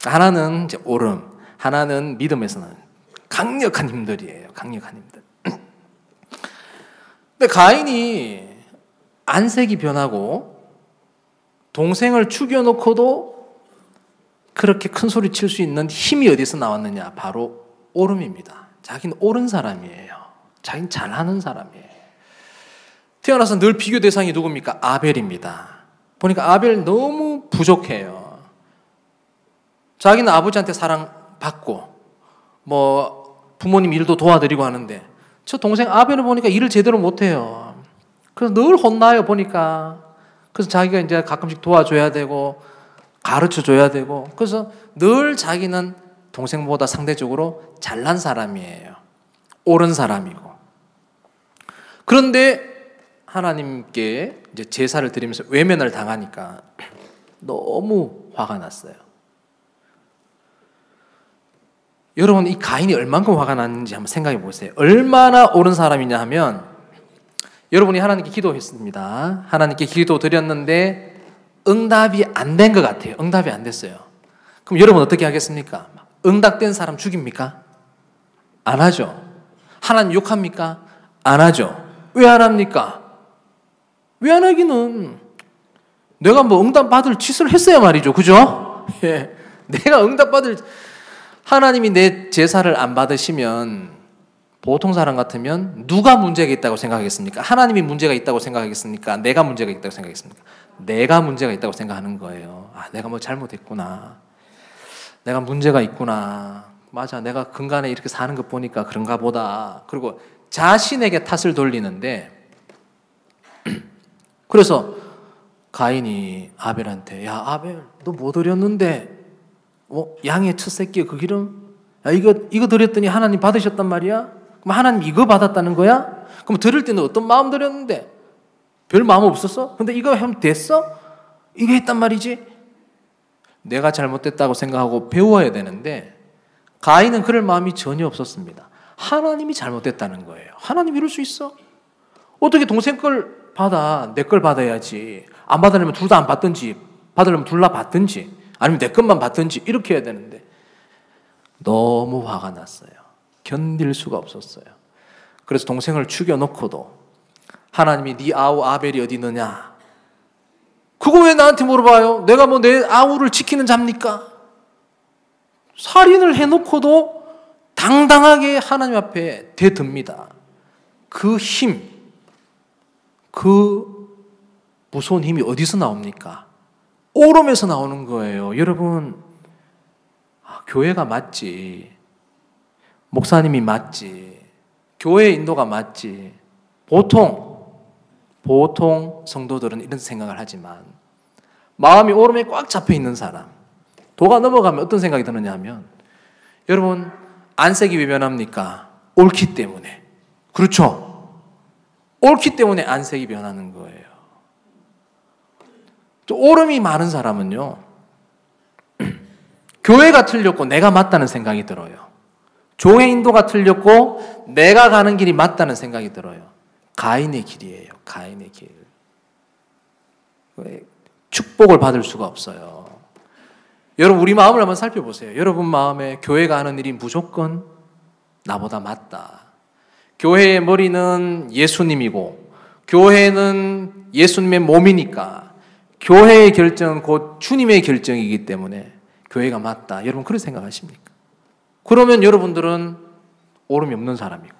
하나는 이제 옳음, 하나는 믿음에서 나오는 강력한 힘들이에요. 강력한 힘들. 근데 가인이 안색이 변하고 동생을 죽여놓고도 그렇게 큰 소리 칠 수 있는 힘이 어디서 나왔느냐? 바로 옳음입니다. 자기는 옳은 사람이에요. 자기는 잘하는 사람이에요. 태어나서 늘 비교 대상이 누굽니까? 아벨입니다. 보니까 아벨 너무 부족해요. 자기는 아버지한테 사랑받고 뭐 부모님 일도 도와드리고 하는데 저 동생 아벨을 보니까 일을 제대로 못해요. 그래서 늘 혼나요, 보니까. 그래서 자기가 이제 가끔씩 도와줘야 되고 가르쳐줘야 되고, 그래서 늘 자기는 동생보다 상대적으로 잘난 사람이에요. 옳은 사람이고. 그런데 하나님께 이제 제사를 드리면서 외면을 당하니까 너무 화가 났어요. 여러분, 이 가인이 얼만큼 화가 났는지 한번 생각해 보세요. 얼마나 옳은 사람이냐 하면, 여러분이 하나님께 기도했습니다. 하나님께 기도 드렸는데 응답이 안 된 것 같아요. 응답이 안 됐어요. 그럼 여러분 어떻게 하겠습니까? 응답된 사람 죽입니까? 안 하죠. 하나님 욕합니까? 안 하죠. 왜 안 합니까? 왜 안 하기는 내가 뭐 응답 받을 짓을 했어야 말이죠. 그죠? 예. 내가 응답 받을, 하나님이 내 제사를 안 받으시면 보통 사람 같으면 누가 문제가 있다고 생각하겠습니까? 하나님이 문제가 있다고 생각하겠습니까? 내가 문제가 있다고 생각하겠습니까? 내가 문제가 있다고 생각하는 거예요. 아, 내가 뭐 잘못했구나. 내가 문제가 있구나. 맞아, 내가 근간에 이렇게 사는 것 보니까 그런가 보다. 그리고 자신에게 탓을 돌리는데, 그래서 가인이 아벨한테, 야 아벨 너 뭐 드렸는데 양의 첫 새끼 그 기름? 야 이거 드렸더니 하나님 받으셨단 말이야? 그럼 하나님 이거 받았다는 거야? 그럼 드릴 때는 어떤 마음 드렸는데? 별 마음 없었어? 근데 이거 하면 됐어? 이거 했단 말이지? 내가 잘못됐다고 생각하고 배워야 되는데 가인은 그럴 마음이 전혀 없었습니다. 하나님이 잘못됐다는 거예요. 하나님 이럴 수 있어? 어떻게 동생 걸 받아? 내 걸 받아야지. 안 받으려면 둘 다 안 받든지, 받으려면 둘 다 받든지, 아니면 내 것만 받든지 이렇게 해야 되는데 너무 화가 났어요. 견딜 수가 없었어요. 그래서 동생을 죽여놓고도 하나님이 네 아우 아벨이 어디 있느냐? 그거 왜 나한테 물어봐요? 내가 뭐 내 아우를 지키는 잡니까? 살인을 해놓고도 당당하게 하나님 앞에 대듭니다. 그 힘, 그 무서운 힘이 어디서 나옵니까? 오름에서 나오는 거예요. 여러분, 교회가 맞지, 목사님이 맞지, 교회 인도가 맞지. 보통 성도들은 이런 생각을 하지만 마음이 오름에 꽉 잡혀 있는 사람, 도가 넘어가면 어떤 생각이 드느냐 하면, 여러분 안색이 왜 변합니까? 옳기 때문에. 그렇죠? 옳기 때문에 안색이 변하는 거예요. 또 오름이 많은 사람은요, 교회가 틀렸고 내가 맞다는 생각이 들어요. 교회 인도가 틀렸고 내가 가는 길이 맞다는 생각이 들어요. 가인의 길이에요. 가인의 길. 축복을 받을 수가 없어요. 여러분 우리 마음을 한번 살펴보세요. 여러분 마음에 교회가 하는 일이 무조건 나보다 맞다. 교회의 머리는 예수님이고 교회는 예수님의 몸이니까 교회의 결정은 곧 주님의 결정이기 때문에 교회가 맞다. 여러분 그렇게 생각하십니까? 그러면 여러분들은 오름이 없는 사람이고,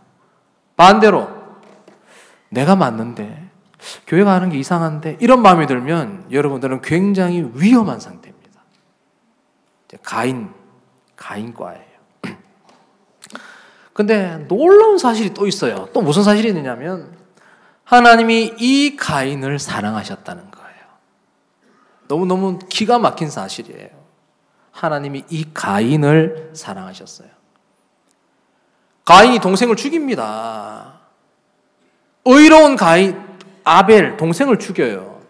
반대로 내가 맞는데 교회가 하는 게 이상한데 이런 마음이 들면 여러분들은 굉장히 위험한 상태입니다. 가인과예요. 근데 놀라운 사실이 또 있어요. 또 무슨 사실이 있느냐면 하나님이 이 가인을 사랑하셨다는 거예요. 너무너무 기가 막힌 사실이에요. 하나님이 이 가인을 사랑하셨어요. 가인이 동생을 죽입니다. 의로운 가인, 아벨, 동생을 죽여요.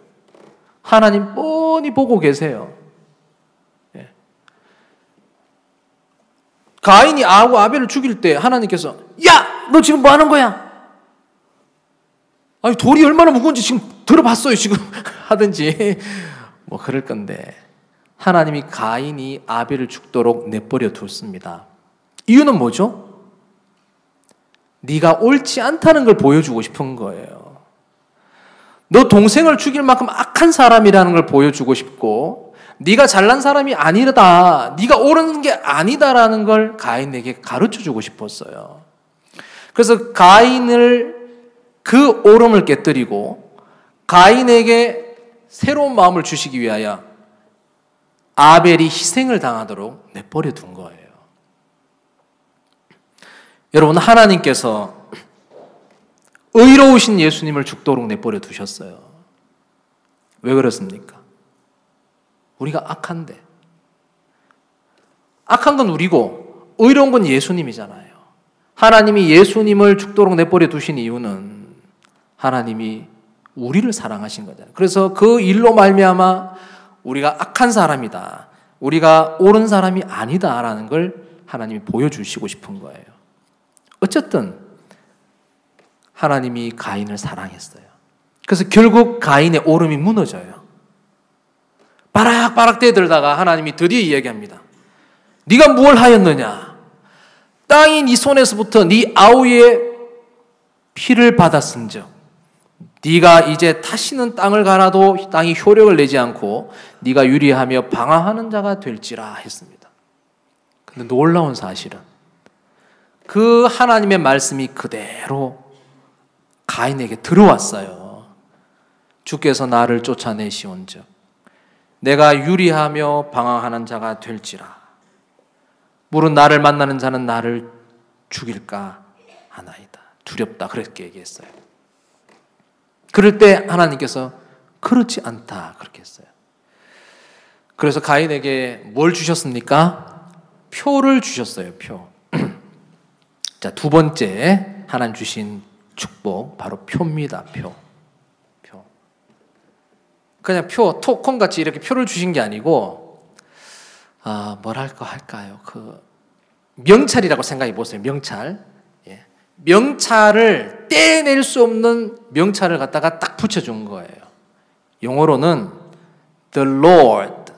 하나님 뻔히 보고 계세요. 가인이 아벨을 죽일 때 하나님께서, 야! 너 지금 뭐 하는 거야? 아니, 돌이 얼마나 무거운지 지금 들어봤어요, 지금. 하든지. 뭐, 그럴 건데. 하나님이 가인이 아벨을 죽도록 내버려 뒀습니다. 이유는 뭐죠? 네가 옳지 않다는 걸 보여주고 싶은 거예요. 너 동생을 죽일 만큼 악한 사람이라는 걸 보여주고 싶고, 네가 잘난 사람이 아니다, 네가 옳은 게 아니다라는 걸 가인에게 가르쳐주고 싶었어요. 그래서 가인을, 그 옳음을 깨뜨리고 가인에게 새로운 마음을 주시기 위하여 아벨이 희생을 당하도록 내버려 둔 거예요. 여러분, 하나님께서 의로우신 예수님을 죽도록 내버려 두셨어요. 왜 그렇습니까? 우리가 악한데. 악한 건 우리고 의로운 건 예수님이잖아요. 하나님이 예수님을 죽도록 내버려 두신 이유는 하나님이 우리를 사랑하신 거잖아요. 그래서 그 일로 말미암아 우리가 악한 사람이다, 우리가 옳은 사람이 아니다라는 걸 하나님이 보여주시고 싶은 거예요. 어쨌든 하나님이 가인을 사랑했어요. 그래서 결국 가인의 오름이 무너져요. 바락바락 대들다가 하나님이 드디어 이야기합니다. 네가 무엇을 하였느냐? 땅이 네 손에서부터 네 아우의 피를 받았은즉 네가 이제 다시는 땅을 갈아도 땅이 효력을 내지 않고 네가 유리하며 방황하는 자가 될지라 했습니다. 근데 놀라운 사실은 그 하나님의 말씀이 그대로 가인에게 들어왔어요. 주께서 나를 쫓아내시온즉 내가 유리하며 방황하는 자가 될지라. 물은 나를 만나는 자는 나를 죽일까 하나이다. 두렵다. 그렇게 얘기했어요. 그럴 때 하나님께서 그렇지 않다. 그렇게 했어요. 그래서 가인에게 뭘 주셨습니까? 표를 주셨어요. 표. 자, 두 번째 하나님 주신 축복 바로 표입니다. 표. 그냥 표, 토큰같이 이렇게 표를 주신 게 아니고 뭐랄까 할까요? 그 명찰이라고 생각해 보세요. 명찰. 예. 명찰을 떼낼 수 없는 명찰을 갖다가 딱 붙여준 거예요. 영어로는 The Lord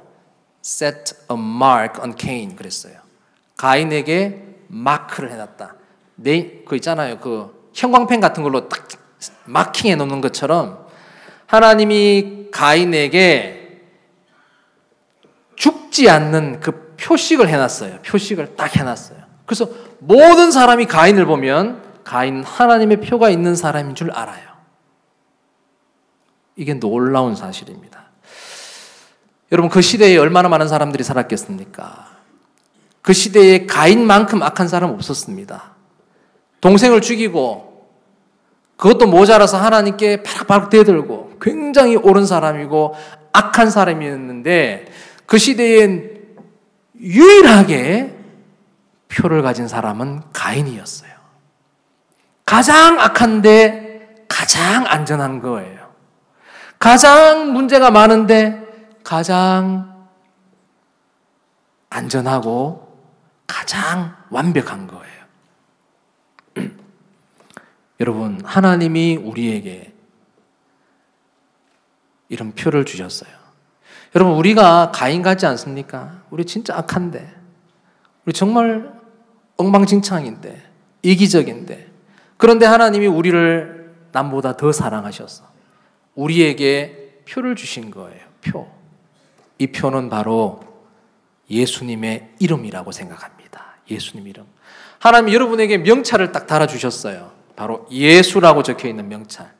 set a mark on Cain 그랬어요. 가인에게 마크를 해놨다. 그 있잖아요. 그 형광펜 같은 걸로 딱 마킹해 놓는 것처럼 하나님이 가인에게 죽지 않는 그 표식을 해놨어요. 표식을 딱 해놨어요. 그래서 모든 사람이 가인을 보면 가인은 하나님의 표가 있는 사람인 줄 알아요. 이게 놀라운 사실입니다. 여러분 그 시대에 얼마나 많은 사람들이 살았겠습니까? 그 시대에 가인만큼 악한 사람 없었습니다. 동생을 죽이고 그것도 모자라서 하나님께 바락바락 대들고 굉장히 옳은 사람이고 악한 사람이었는데 그 시대엔 유일하게 표를 가진 사람은 가인이었어요. 가장 악한데 가장 안전한 거예요. 가장 문제가 많은데 가장 안전하고 가장 완벽한 거예요. 여러분, 하나님이 우리에게 이런 표를 주셨어요. 여러분, 우리가 가인 같지 않습니까? 우리 진짜 악한데, 우리 정말 엉망진창인데, 이기적인데, 그런데 하나님이 우리를 남보다 더 사랑하셔서 우리에게 표를 주신 거예요. 표. 이 표는 바로 예수님의 이름이라고 생각합니다. 예수님 이름. 하나님이 여러분에게 명찰을 딱 달아주셨어요. 바로 예수라고 적혀있는 명찰.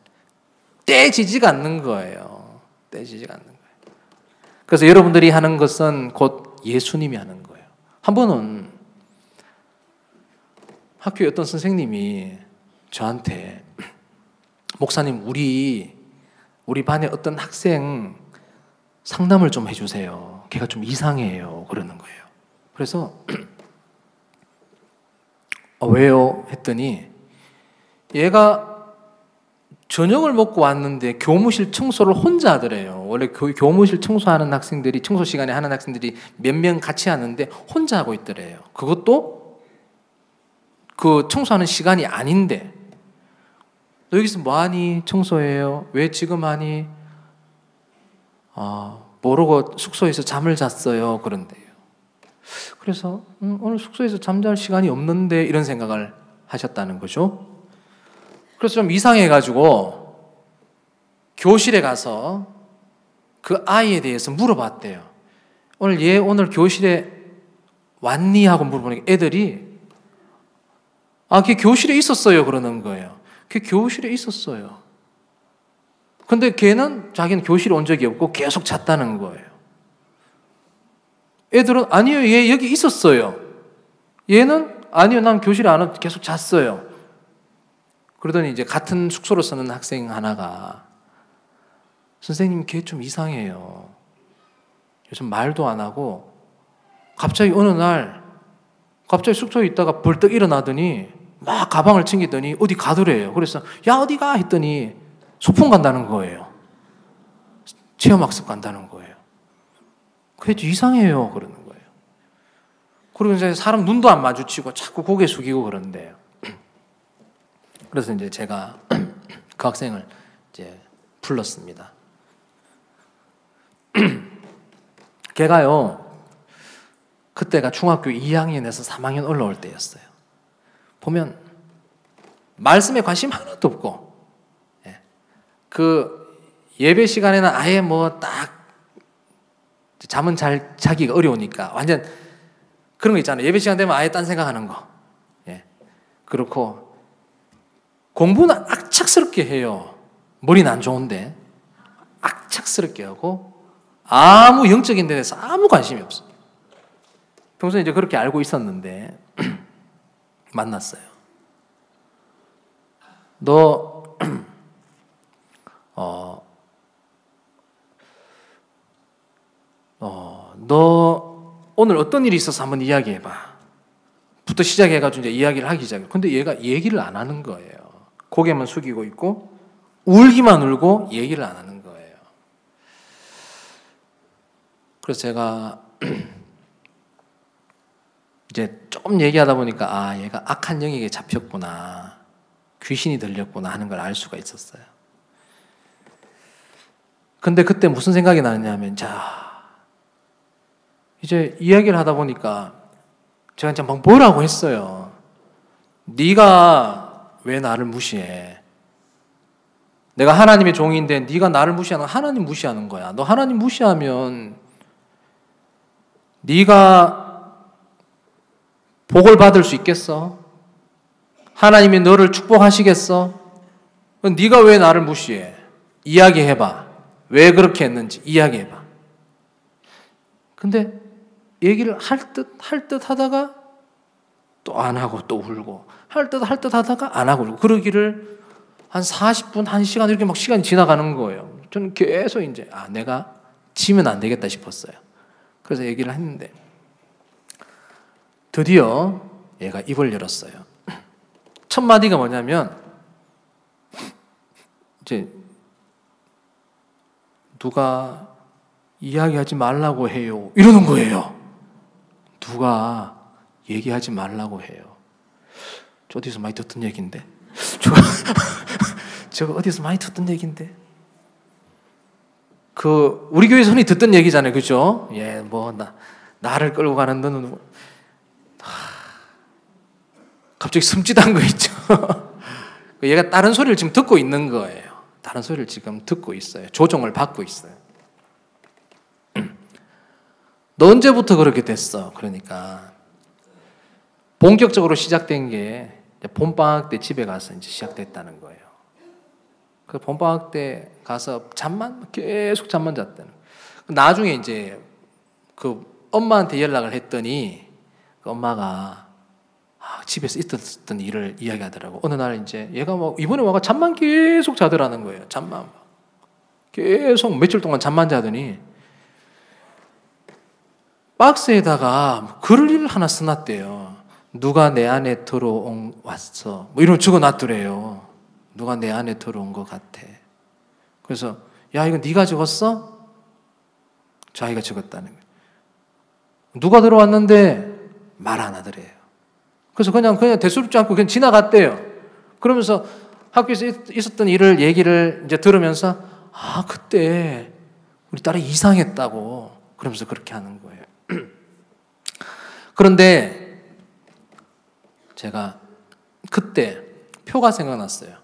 떼지지가 않는 거예요. 떼지지가 않는 거예요. 그래서 여러분들이 하는 것은 곧 예수님이 하는 거예요. 한 번은 학교에 어떤 선생님이 저한테 목사님 우리 반에 어떤 학생 상담을 좀 해주세요. 걔가 좀 이상해요. 그러는 거예요. 그래서 왜요? 했더니 얘가 저녁을 먹고 왔는데 교무실 청소를 혼자 하더래요. 원래 교무실 청소하는 학생들이 청소 시간에 하는 학생들이 몇 명 같이 하는데 혼자 하고 있더래요. 그것도 그 청소하는 시간이 아닌데 너 여기서 뭐하니? 청소해요. 왜 지금 하니? 모르고 숙소에서 잠을 잤어요. 그런데요. 그래서 오늘 숙소에서 잠잘 시간이 없는데 이런 생각을 하셨다는 거죠. 그래서 좀 이상해가지고 교실에 가서 그 아이에 대해서 물어봤대요. 오늘 교실에 왔니? 하고 물어보니까 애들이 걔 교실에 있었어요. 그러는 거예요. 걔 교실에 있었어요. 근데 걔는 자기는 교실에 온 적이 없고 계속 잤다는 거예요. 애들은 아니요, 얘 여기 있었어요. 얘는 아니요, 난 교실에 안 왔고 계속 잤어요. 그러더니 이제 같은 숙소로 쓰는 학생 하나가 선생님 걔 좀 이상해요. 요즘 말도 안 하고 갑자기 어느 날 갑자기 숙소에 있다가 벌떡 일어나더니 막 가방을 챙기더니 어디 가더래요. 그래서 야 어디 가? 했더니 소풍 간다는 거예요. 체험학습 간다는 거예요. 그게 이상해요. 그러는 거예요. 그리고 이제 사람 눈도 안 마주치고 자꾸 고개 숙이고 그런대요. 그래서 이제 제가 그 학생을 이제 불렀습니다. 걔가요, 그때가 중학교 2학년에서 3학년 올라올 때였어요. 보면 말씀에 관심 하나도 없고, 그 예배 시간에는 아예 뭐 딱 잠은 잘 자기가 어려우니까 완전 그런 거 있잖아요. 예배 시간 되면 아예 딴 생각하는 거. 그렇고 공부는 악착스럽게 해요. 머리는 안 좋은데 악착스럽게 하고 아무 영적인 데 대해서 아무 관심이 없어요. 평소에 이제 그렇게 알고 있었는데 만났어요. 너 너 오늘 어떤 일이 있어서 한번 이야기해봐. 부터 시작해가지고 이제 이야기를 하기 시작해요. 근데 얘가 얘기를 안 하는 거예요. 고개만 숙이고 있고 울기만 울고 얘기를 안 하는 거예요. 그래서 제가 이제 조금 얘기하다 보니까 아, 얘가 악한 영역에 잡혔구나, 귀신이 들렸구나 하는 걸 알 수가 있었어요. 근데 그때 무슨 생각이 나느냐면, 자, 이제 이야기를 하다 보니까 제가 이제 막 뭐라고 했어요. 네가 왜 나를 무시해? 내가 하나님의 종인데 네가 나를 무시하는 건 하나님 무시하는 거야. 너 하나님 무시하면 네가 복을 받을 수 있겠어? 하나님이 너를 축복하시겠어? 네가 왜 나를 무시해? 이야기해봐. 왜 그렇게 했는지 이야기해봐. 근데 얘기를 할 듯 하다가 또 안 하고 또 울고, 할 듯 하다가 안 하고 울고, 그러기를 한 40분, 1시간 이렇게 막 시간이 지나가는 거예요. 저는 계속 이제 내가 지면 안 되겠다 싶었어요. 그래서 얘기를 했는데 드디어 얘가 입을 열었어요. 첫 마디가 뭐냐면, 이제 누가 이야기하지 말라고 해요, 이러는 거예요. 누가 얘기하지 말라고 해요. 저 어디서 많이 듣던 얘기인데? 저거 어디서 많이 듣던 얘기인데? 우리 교회에서 흔히 듣던 얘기잖아요, 그죠? 예, 나를 끌고 가는 너는 갑자기 섬찟한 거 있죠. 얘가 다른 소리를 지금 듣고 있는 거예요. 다른 소리를 지금 듣고 있어요. 조종을 받고 있어요. 너 언제부터 그렇게 됐어? 그러니까 본격적으로 시작된 게 봄방학 때 집에 가서 이제 시작됐다는 거예요. 그 봄방학 때 가서 계속 잠만 잤다는 거예요. 나중에 이제 그 엄마한테 연락을 했더니 그 엄마가 집에서 있었던 일을 이야기하더라고. 어느 날 이제 얘가 이번에 와가 잠만 계속 자더라는 거예요. 잠만 계속 며칠 동안 잠만 자더니 박스에다가 글을 하나 써놨대요. 누가 내 안에 왔어. 이런 적어놨더래요. 누가 내 안에 들어온 것 같아. 그래서 야, 이거 네가 적었어? 자기가 적었다는 거예요. 누가 들어왔는데 말 안 하더래요. 그래서 그냥 대수롭지 않고 그냥 지나갔대요. 그러면서 학교에서 있었던 일을 얘기를 이제 들으면서 그때 우리 딸이 이상했다고 그러면서 그렇게 하는 거예요. 그런데 제가 그때 표가 생각났어요.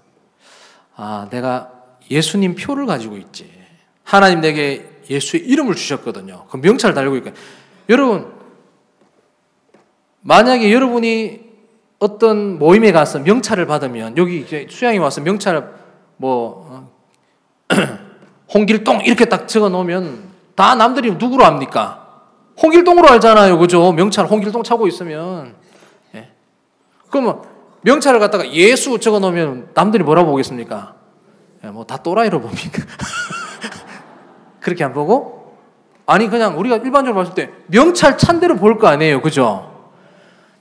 내가 예수님 표를 가지고 있지. 하나님 내게 예수의 이름을 주셨거든요. 그 명찰을 달고 있거든요. 여러분, 만약에 여러분이 어떤 모임에 가서 명찰을 받으면, 여기 이제 수양이 와서 명찰을 홍길동 이렇게 딱 적어 놓으면 다 남들이 누구로 압니까? 홍길동으로 알잖아요. 그죠? 명찰 홍길동 차고 있으면. 예. 그러면 명찰을 갖다가 예수 적어 놓으면 남들이 뭐라고 보겠습니까? 다 또라이로 봅니까? 그렇게 안 보고? 아니, 그냥 우리가 일반적으로 봤을 때 명찰 찬대로 볼 거 아니에요. 그죠?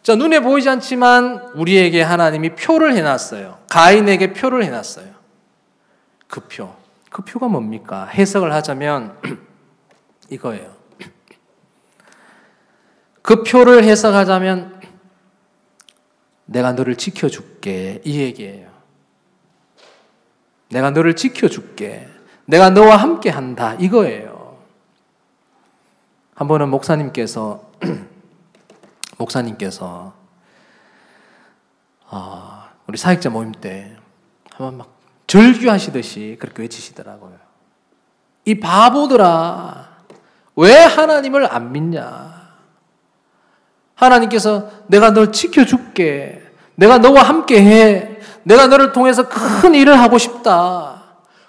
자, 눈에 보이지 않지만 우리에게 하나님이 표를 해놨어요. 가인에게 표를 해놨어요. 그 표가 뭡니까? 해석을 하자면 이거예요. 그 표를 해석하자면 내가 너를 지켜줄게, 이 얘기예요. 내가 너를 지켜줄게, 내가 너와 함께 한다, 이거예요. 한 번은 목사님께서 우리 사역자 모임 때 한번 막 절규하시듯이 그렇게 외치시더라고요. 이 바보들아, 왜 하나님을 안 믿냐? 하나님께서 내가 널 지켜줄게, 내가 너와 함께해. 내가 너를 통해서 큰 일을 하고 싶다.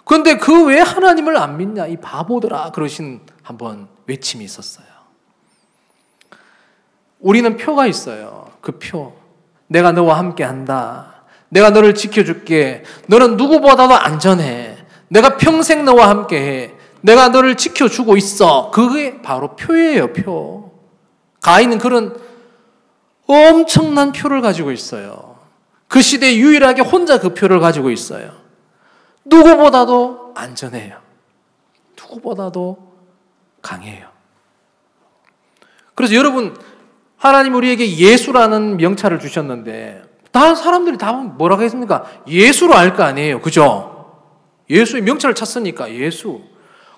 그런데 그 왜 하나님을 안 믿냐? 이 바보들아. 그러신 한번 외침이 있었어요. 우리는 표가 있어요. 그 표. 내가 너와 함께한다. 내가 너를 지켜줄게. 너는 누구보다도 안전해. 내가 평생 너와 함께해. 내가 너를 지켜주고 있어. 그게 바로 표예요, 표. 가인은 그런 엄청난 표를 가지고 있어요. 그 시대에 유일하게 혼자 그 표를 가지고 있어요. 누구보다도 안전해요. 누구보다도 강해요. 그래서 여러분, 하나님 우리에게 예수라는 명찰을 주셨는데 다 사람들이 다 뭐라고 했습니까? 예수로 알 거 아니에요. 그죠? 예수의 명찰을 찾으니까 예수.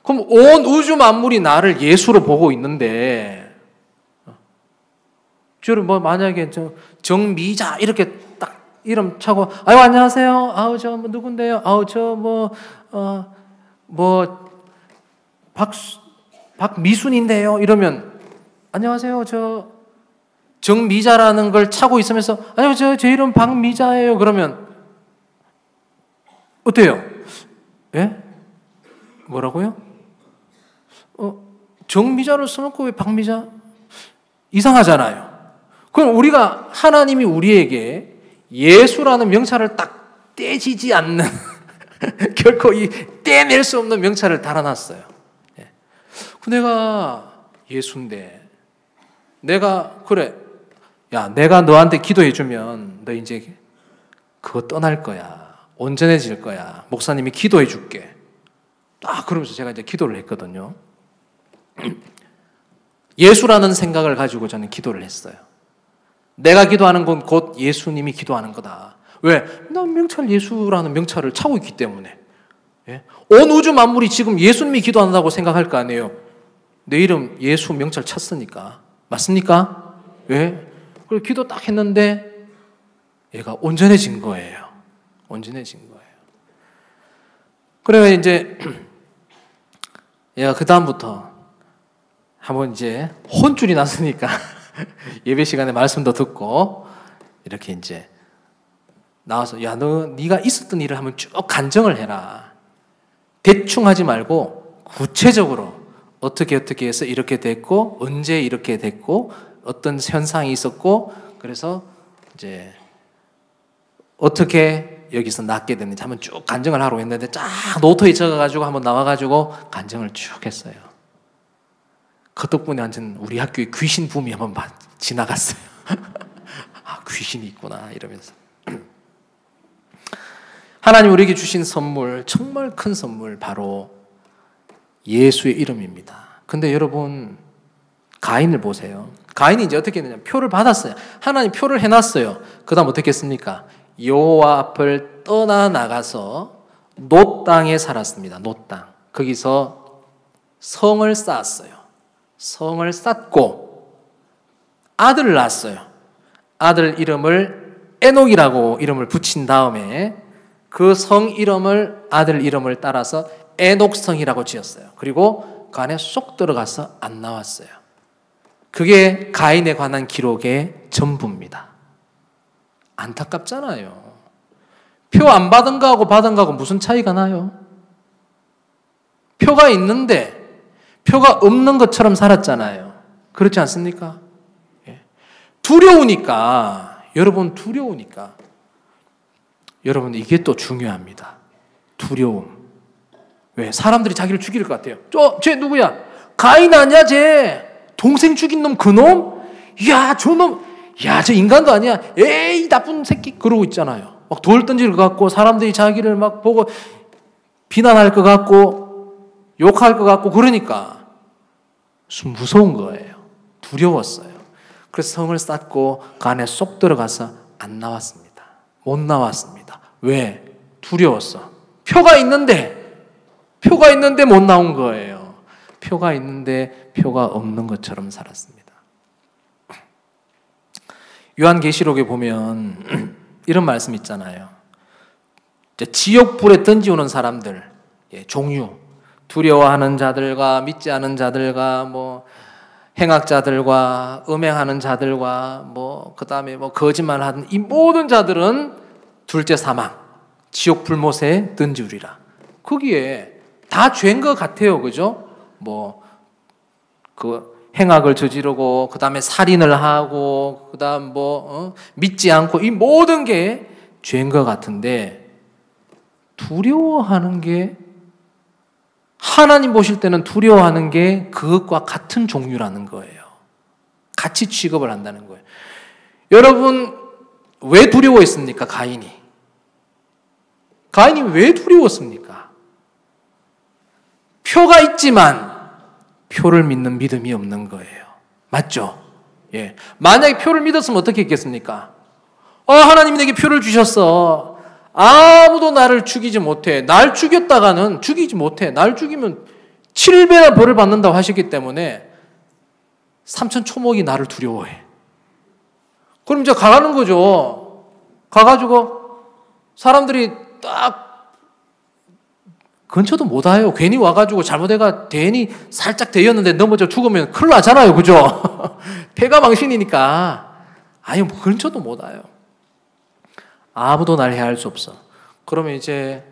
그럼 온 우주 만물이 나를 예수로 보고 있는데 저를 뭐 만약에 정미자 이렇게 딱 이름 차고 아유 안녕하세요. 아우 저 뭐 누군데요? 아우 저 박미순인데요. 이러면 안녕하세요. 저 정미자라는 걸 차고 있으면서 아니요 제 이름 박미자예요. 그러면 어때요? 예? 뭐라고요? 정미자를 써놓고 왜 박미자? 이상하잖아요. 그럼 우리가 하나님이 우리에게 예수라는 명찰을 딱 떼지지 않는 결코 이 떼낼 수 없는 명찰을 달아놨어요. 예. 내가 예수인데 내가 그래 야 내가 너한테 기도해주면 너 이제 그거 떠날 거야. 온전해질 거야. 목사님이 기도해 줄게. 딱 그러면서 제가 이제 기도를 했거든요. 예수라는 생각을 가지고 저는 기도를 했어요. 내가 기도하는 건 곧 예수님이 기도하는 거다. 왜? 난 명찰 예수라는 명찰을 차고 있기 때문에. 예? 온 우주 만물이 지금 예수님이 기도한다고 생각할 거 아니에요. 내 이름 예수 명찰 찼으니까. 맞습니까? 왜? 그리고 기도 딱 했는데 얘가 온전해진 거예요. 온전해진 거예요. 그래 이제 얘가 그 다음부터 한번 이제 혼쭐이 났으니까 예배 시간에 말씀도 듣고 이렇게 이제 나와서 야 너 네가 있었던 일을 한번 쭉 간증을 해라. 대충 하지 말고 구체적으로 어떻게 해서 이렇게 됐고 언제 이렇게 됐고 어떤 현상이 있었고 그래서 이제 어떻게 여기서 낫게 됐는지 한번 쭉 간증을 하러 했는데 쫙 노트에 적어가지고 한번 나와가지고 간증을 쭉 했어요. 그 덕분에 완전 우리 학교에 귀신 붐이 한번 지나갔어요. 아 귀신이 있구나 이러면서. 하나님 우리에게 주신 선물 정말 큰 선물 바로 예수의 이름입니다. 근데 여러분 가인을 보세요. 가인이 이제 어떻게 했느냐 표를 받았어요. 하나님 표를 해놨어요. 그 다음 어떻게 했습니까? 여호와 앞을 떠나 나가서 놋 땅에 살았습니다. 놋 땅. 거기서 성을 쌓았어요. 성을 쌓고 아들을 낳았어요. 아들 이름을 에녹이라고 이름을 붙인 다음에 그 성 이름을 아들 이름을 따라서 에녹성이라고 지었어요. 그리고 그 안에 쏙 들어가서 안 나왔어요. 그게 가인에 관한 기록의 전부입니다. 안타깝잖아요. 표 안 받은 거하고 받은 거하고 무슨 차이가 나요? 표가 있는데 표가 없는 것처럼 살았잖아요. 그렇지 않습니까? 두려우니까 여러분 여러분 이게 또 중요합니다. 두려움. 왜? 사람들이 자기를 죽일 것 같아요. 쟤 누구야? 가인 아니야 쟤? 동생 죽인 놈 그놈? 야 저놈 야 저 인간도 아니야. 에이 나쁜 새끼 그러고 있잖아요. 막 돌 던질 것 같고 사람들이 자기를 막 보고 비난할 것 같고 욕할 것 같고 그러니까 무서운 거예요. 두려웠어요. 그래서 성을 쌓고 그 안에 쏙 들어가서 안 나왔습니다. 못 나왔습니다. 왜? 두려웠어. 표가 있는데 못 나온 거예요. 표가 있는데 표가 없는 것처럼 살았습니다. 요한계시록에 보면 이런 말씀 있잖아요. 지옥불에 던지오는 사람들 종류 두려워하는 자들과 믿지 않은 자들과 뭐 행악자들과 음행하는 자들과 그다음에 거짓말하는 이 모든 자들은 둘째 사망, 지옥 불못에 던지우리라. 거기에 다 죄인 것 같아요, 그죠? 행악을 저지르고 그다음에 살인을 하고 그다음 믿지 않고 이 모든 게 죄인 것 같은데 두려워하는 게 하나님 보실 때는 두려워하는 게 그것과 같은 종류라는 거예요. 같이 취급을 한다는 거예요. 여러분 왜 두려워했습니까? 가인이 왜 두려웠습니까? 표가 있지만 표를 믿는 믿음이 없는 거예요. 맞죠? 예. 만약에 표를 믿었으면 어떻게 했겠습니까? 하나님이 내게 표를 주셨어. 아무도 나를 죽이지 못해. 날 죽였다가는 죽이지 못해. 날 죽이면 7배나 벌을 받는다고 하셨기 때문에 삼천 초목이 나를 두려워해. 그럼 이제 가라는 거죠. 가가지고 사람들이 딱 근처도 못 와요. 괜히 와가지고 잘못해가 괜히 살짝 데였는데 넘어져 죽으면 큰일 나잖아요. 그죠? 패가 망신이니까. 아니 근처도 못 와요. 아무도 날 해할 수 없어. 그러면 이제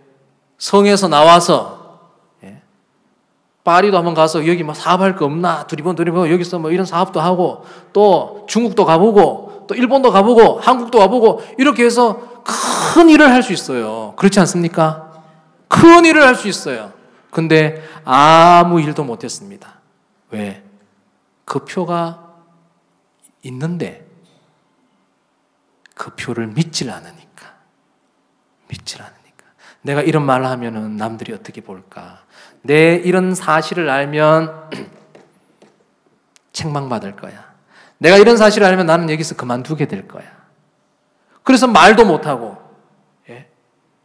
성에서 나와서 파리도 한번 가서 여기 사업할 거 없나 두리번 여기서 이런 사업도 하고 또 중국도 가보고 또 일본도 가보고 한국도 가보고 이렇게 해서 큰 일을 할 수 있어요. 그렇지 않습니까? 큰 일을 할 수 있어요. 근데 아무 일도 못했습니다. 왜? 그 표가 있는데 그 표를 믿질 않으니까. 내가 이런 말을 하면은 남들이 어떻게 볼까? 내 이런 사실을 알면 책망받을 거야. 내가 이런 사실을 알면 나는 여기서 그만두게 될 거야. 그래서 말도 못하고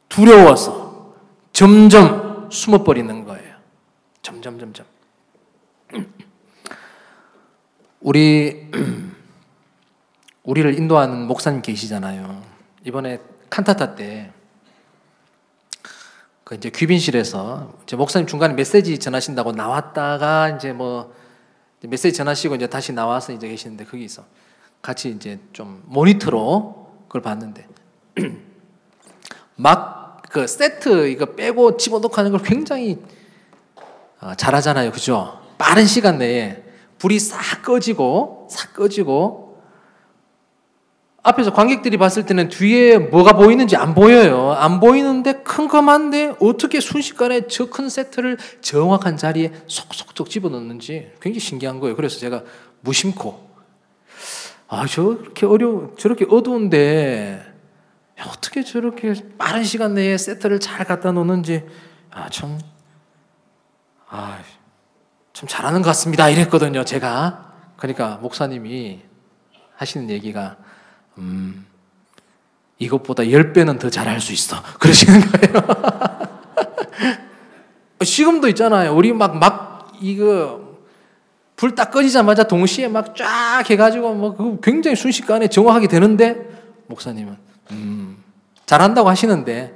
두려워서 점점 숨어버리는 거예요. 점점. 우리를 인도하는 목사님 계시잖아요. 이번에 칸타타 때 이제 귀빈실에서 이제 목사님 중간에 메시지 전하신다고 나왔다가 이제 메시지 전하시고 이제 다시 나와서 이제 계시는데 거기서 같이 이제 좀 모니터로 그걸 봤는데 막 그 세트 이거 빼고 집어넣고 하는 걸 굉장히 잘하잖아요, 그죠? 빠른 시간 내에 불이 싹 꺼지고 앞에서 관객들이 봤을 때는 뒤에 뭐가 보이는지 안 보여요. 안 보이는데 컴컴한데 어떻게 순식간에 저 큰 세트를 정확한 자리에 속속속 집어넣는지 굉장히 신기한 거예요. 그래서 제가 무심코 저렇게 어두운데 어떻게 저렇게 빠른 시간 내에 세트를 잘 갖다 놓는지 참 잘하는 것 같습니다. 이랬거든요, 제가. 그러니까 목사님이 하시는 얘기가 이것보다 10배는 더 잘할 수 있어. 그러시는 거예요. 지금도 있잖아요. 우리 이거 불 딱 꺼지자마자 동시에 쫙 해가지고 굉장히 순식간에 정확하게 되는데 목사님은 잘한다고 하시는데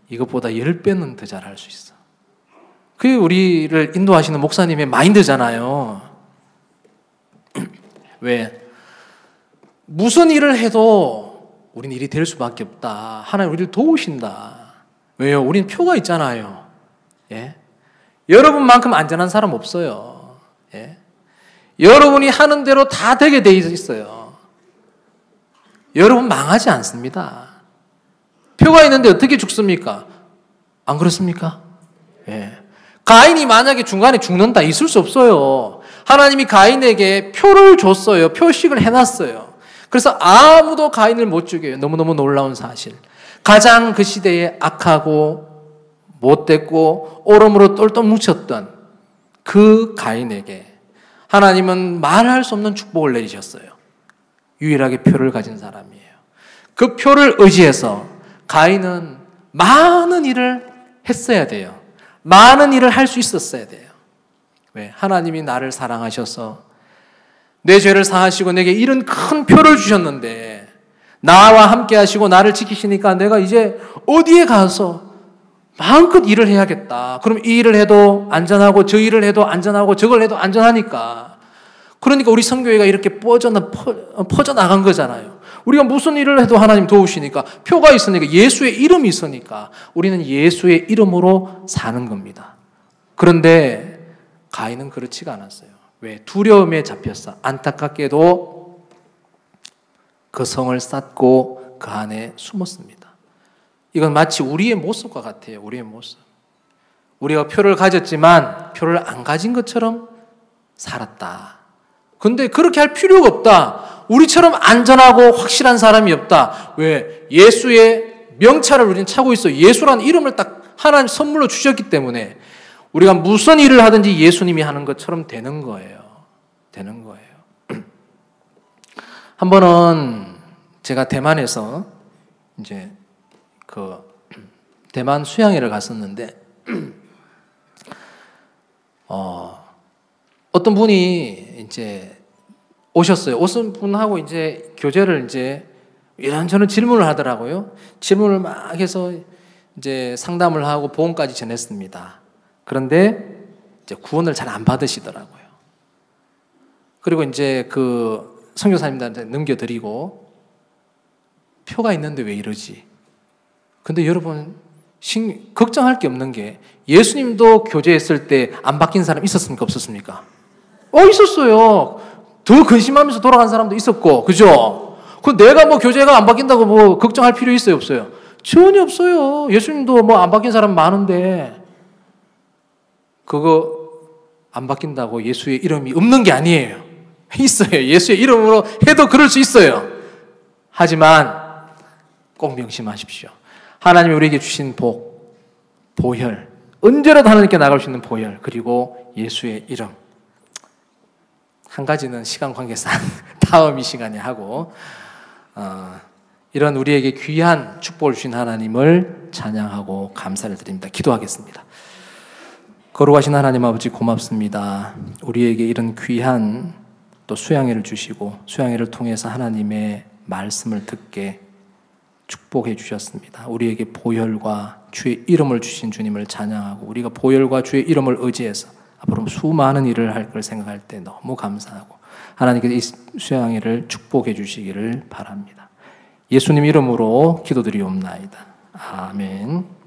이것보다 10배는 더 잘할 수 있어. 그게 우리를 인도하시는 목사님의 마인드잖아요. 왜? 무슨 일을 해도 우린 일이 될 수밖에 없다. 하나님 우리를 도우신다. 왜요? 우린 표가 있잖아요. 예? 여러분만큼 안전한 사람 없어요. 예? 여러분이 하는 대로 다 되게 돼 있어요. 여러분 망하지 않습니다. 표가 있는데 어떻게 죽습니까? 안 그렇습니까? 예. 가인이 만약에 중간에 죽는다 있을 수 없어요. 하나님이 가인에게 표를 줬어요. 표식을 해놨어요. 그래서 아무도 가인을 못 죽여요. 너무너무 놀라운 사실. 가장 그 시대에 악하고 못됐고 오름으로 똘똘 뭉쳤던 그 가인에게 하나님은 말할 수 없는 축복을 내리셨어요. 유일하게 표를 가진 사람이에요. 그 표를 의지해서 가인은 많은 일을 했어야 돼요. 많은 일을 할 수 있었어야 돼요. 왜? 하나님이 나를 사랑하셔서 내 죄를 사하시고 내게 이런 큰 표를 주셨는데 나와 함께 하시고 나를 지키시니까 내가 이제 어디에 가서 마음껏 일을 해야겠다. 그럼 이 일을 해도 안전하고 저 일을 해도 안전하고 저걸 해도 안전하니까 그러니까 우리 선교회가 이렇게 퍼져나간 거잖아요. 우리가 무슨 일을 해도 하나님 도우시니까, 표가 있으니까, 예수의 이름이 있으니까 우리는 예수의 이름으로 사는 겁니다. 그런데 가인은 그렇지가 않았어요. 왜? 두려움에 잡혔어. 안타깝게도 그 성을 쌓고 그 안에 숨었습니다. 이건 마치 우리의 모습과 같아요. 우리의 모습. 우리가 표를 가졌지만 표를 안 가진 것처럼 살았다. 근데 그렇게 할 필요가 없다. 우리처럼 안전하고 확실한 사람이 없다. 왜? 예수의 명찰을 우리는 차고 있어요. 예수라는 이름을 딱 하나님 선물로 주셨기 때문에 우리가 무슨 일을 하든지 예수님이 하는 것처럼 되는 거예요. 되는 거예요. 한 번은 제가 대만에서 이제 대만 수양회를 갔었는데 어떤 분이 이제 오셨어요. 오신 분하고 이제 교제를 이제 이런저런 질문을 하더라고요. 질문을 막 해서 이제 상담을 하고 보험까지 전했습니다. 그런데 이제 구원을 잘 안 받으시더라고요. 그리고 이제 그 선교사님들한테 넘겨드리고 표가 있는데 왜 이러지? 근데 여러분 걱정할 게 없는 게 예수님도 교제했을 때 안 바뀐 사람 있었습니까? 없었습니까? 있었어요. 더 근심하면서 돌아간 사람도 있었고, 그죠? 그 내가 뭐 교제가 안 바뀐다고 뭐 걱정할 필요 있어요, 없어요? 전혀 없어요. 예수님도 뭐 안 바뀐 사람 많은데 그거 안 바뀐다고 예수의 이름이 없는 게 아니에요. 있어요. 예수의 이름으로 해도 그럴 수 있어요. 하지만 꼭 명심하십시오. 하나님이 우리에게 주신 복, 보혈, 언제라도 하나님께 나갈 수 있는 보혈, 그리고 예수의 이름. 한 가지는 시간 관계상 다음 이 시간에 하고 이런 우리에게 귀한 축복을 주신 하나님을 찬양하고 감사를 드립니다. 기도하겠습니다. 거룩하신 하나님 아버지 고맙습니다. 우리에게 이런 귀한 또 수양회를 주시고 수양회를 통해서 하나님의 말씀을 듣게 축복해 주셨습니다. 우리에게 보혈과 주의 이름을 주신 주님을 찬양하고 우리가 보혈과 주의 이름을 의지해서 앞으로 수많은 일을 할 걸 생각할 때 너무 감사하고 하나님께서 이 수양회를 축복해 주시기를 바랍니다. 예수님 이름으로 기도드리옵나이다. 아멘.